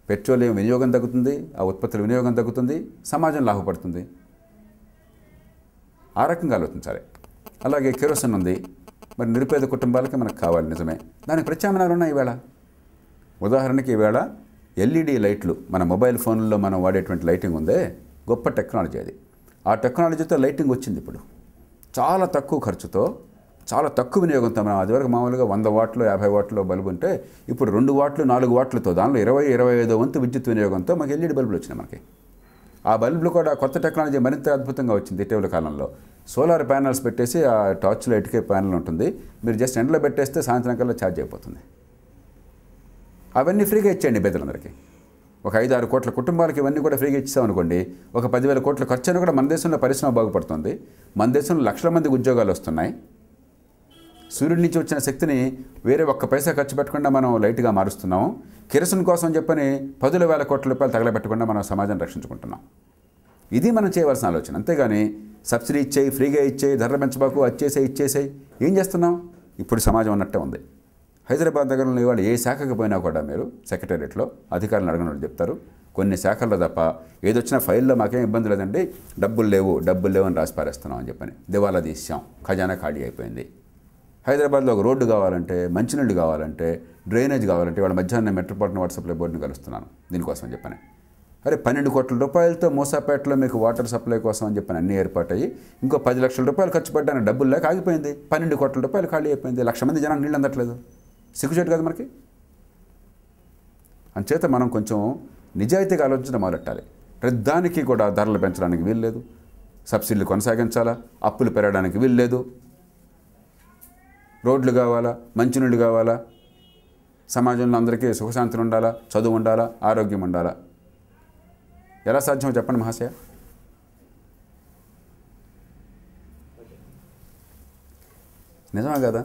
పెట్రోలియం వినియోగం తగ్గుతుంది, ఆ ఉత్పత్తుల వినియోగం తగ్గుతుంది, సమాజం లాభపడుతుంది. ఆ రకంగా ఆలోచించాలి. అలాగే కెరోసిన్ ఉంది, మరి నిరుపేద కుటుంబాలకి మనకు కావాలి, నిజమే. దానికి ప్రత్యామ్నాయాలు ఉన్నాయి ఈవేళ. ఉదాహరణకి ఈవేళ ఎల్ఈడి లైట్లు, మన మొబైల్ ఫోన్లలో మనం వాడేటువంటి లైటింగ్ ఉందే, గొప్ప టెక్నాలజీ అది. ఆ టెక్నాలజీతో లైటింగ్ వచ్చింది ఇప్పుడు. చాలా తక్కువ ఖర్చుతో, చాలా తక్కువ వినియోగంతో. మనం అదివరకు మామూలుగా 100 వాట్లు 50 వాట్లో బల్బు ఉంటే ఇప్పుడు 2 వాట్లు 4 వాట్లతో, దానిలో 20-25 వంతు విద్యుత్ వినియోగంతో మనకి ఎల్ఈడి బల్బులు వచ్చినాయి మనకి. ఆ బల్బులు కూడా కొత్త టెక్నాలజీ మరింత అద్భుతంగా వచ్చింది ఇటీవల కాలంలో. సోలార్ ప్యానల్స్ పెట్టేసి ఆ టార్చ్ లైట్కే ప్యానల్ ఉంటుంది, మీరు జస్ట్ ఎండలో పెట్టేస్తే సాయంత్రం కల్లా ఛార్జ్ అయిపోతుంది. అవన్నీ ఫ్రీగా ఇచ్చేయండి పేదలందరికీ. ఒక 5-6 కోట్ల కుటుంబాలకి ఇవన్నీ కూడా ఫ్రీగా ఇచ్చామనుకోండి, ఒక 10,000 కోట్ల ఖర్చు అయినా కూడా మన దేశంలో పరిశ్రమ బాగుపడుతుంది. మన దేశంలో లక్షల మందికి ఉద్యోగాలు వస్తున్నాయి. సూర్యుడి నుంచి వచ్చిన శక్తిని వేరే ఒక్క పైసా ఖర్చు పెట్టకుండా మనం లైట్గా మారుస్తున్నాము. కిరసన్ కోసం చెప్పని 10,000 కోట్ల రూపాయలు తగలబెట్టకుండా మనం సమాజాన్ని రక్షించుకుంటున్నాం. ఇది మనం చేయవలసిన ఆలోచన. అంతేగాని సబ్సిడీ ఇచ్చేయి, ఫ్రీగా ఇచ్చేయి, ధరలు పెంచబాకు, ఇచ్చేసేయి ఏం చేస్తున్నాం? ఇప్పుడు సమాజం ఉన్నట్టే ఉంది. హైదరాబాద్ నగరంలో ఇవాళ ఏ శాఖకు పోయినా కూడా మీరు సెక్రటేరియట్లో అధికారులను అడగని చెప్తారు. కొన్ని శాఖల్లో తప్ప ఏదొచ్చినా ఫైల్లో మాకేం ఇబ్బంది లేదండి, డబ్బులు లేవు అని రాసి పారేస్తున్నాం అని చెప్పని దివాలా తీసాం, ఖజానా ఖాళీ అయిపోయింది. హైదరాబాద్లో ఒక రోడ్డు కావాలంటే, మంచినీళ్ళు కావాలంటే, డ్రైనేజ్ కావాలంటే వాళ్ళ మధ్యాహ్నం మెట్రోపాలిటన్ వాటర్ సప్లై బోర్డుని కలుస్తున్నాను దీనికోసం అని చెప్పని. అరే 12 కోట్ల రూపాయలతో మూసాపేటలో మీకు వాటర్ సప్లై కోసం అని చెప్పని అన్నీ ఏర్పాటయ్యి ఇంకో 10 లక్షల రూపాయలు ఖర్చు పెట్టడానికి డబ్బులు లేక ఆగిపోయింది. 12 కోట్ల రూపాయలు ఖాళీ అయిపోయింది. 1,00,000 మంది జనానికి నీళ్ళు అందట్లేదు. సిగ్గుచేటు కదా మనకి. అంచేత మనం కొంచెం నిజాయితీగా ఆలోచించడం మొదలెట్టాలి. ప్రతిదానికి కూడా ధరలు పెంచడానికి వీల్లేదు, సబ్సిడీలు కొనసాగించాలా, అప్పులు పెరగడానికి వీల్లేదు. రోడ్లు కావాలా, మంచినీళ్ళు కావాలా, సమాజంలో అందరికీ సుఖశాంతులు ఉండాలా, చదువు ఉండాలా, ఆరోగ్యం ఉండాలా. ఎలా సాధ్యమో చెప్పండి మహాశయ. నిజమా కదా?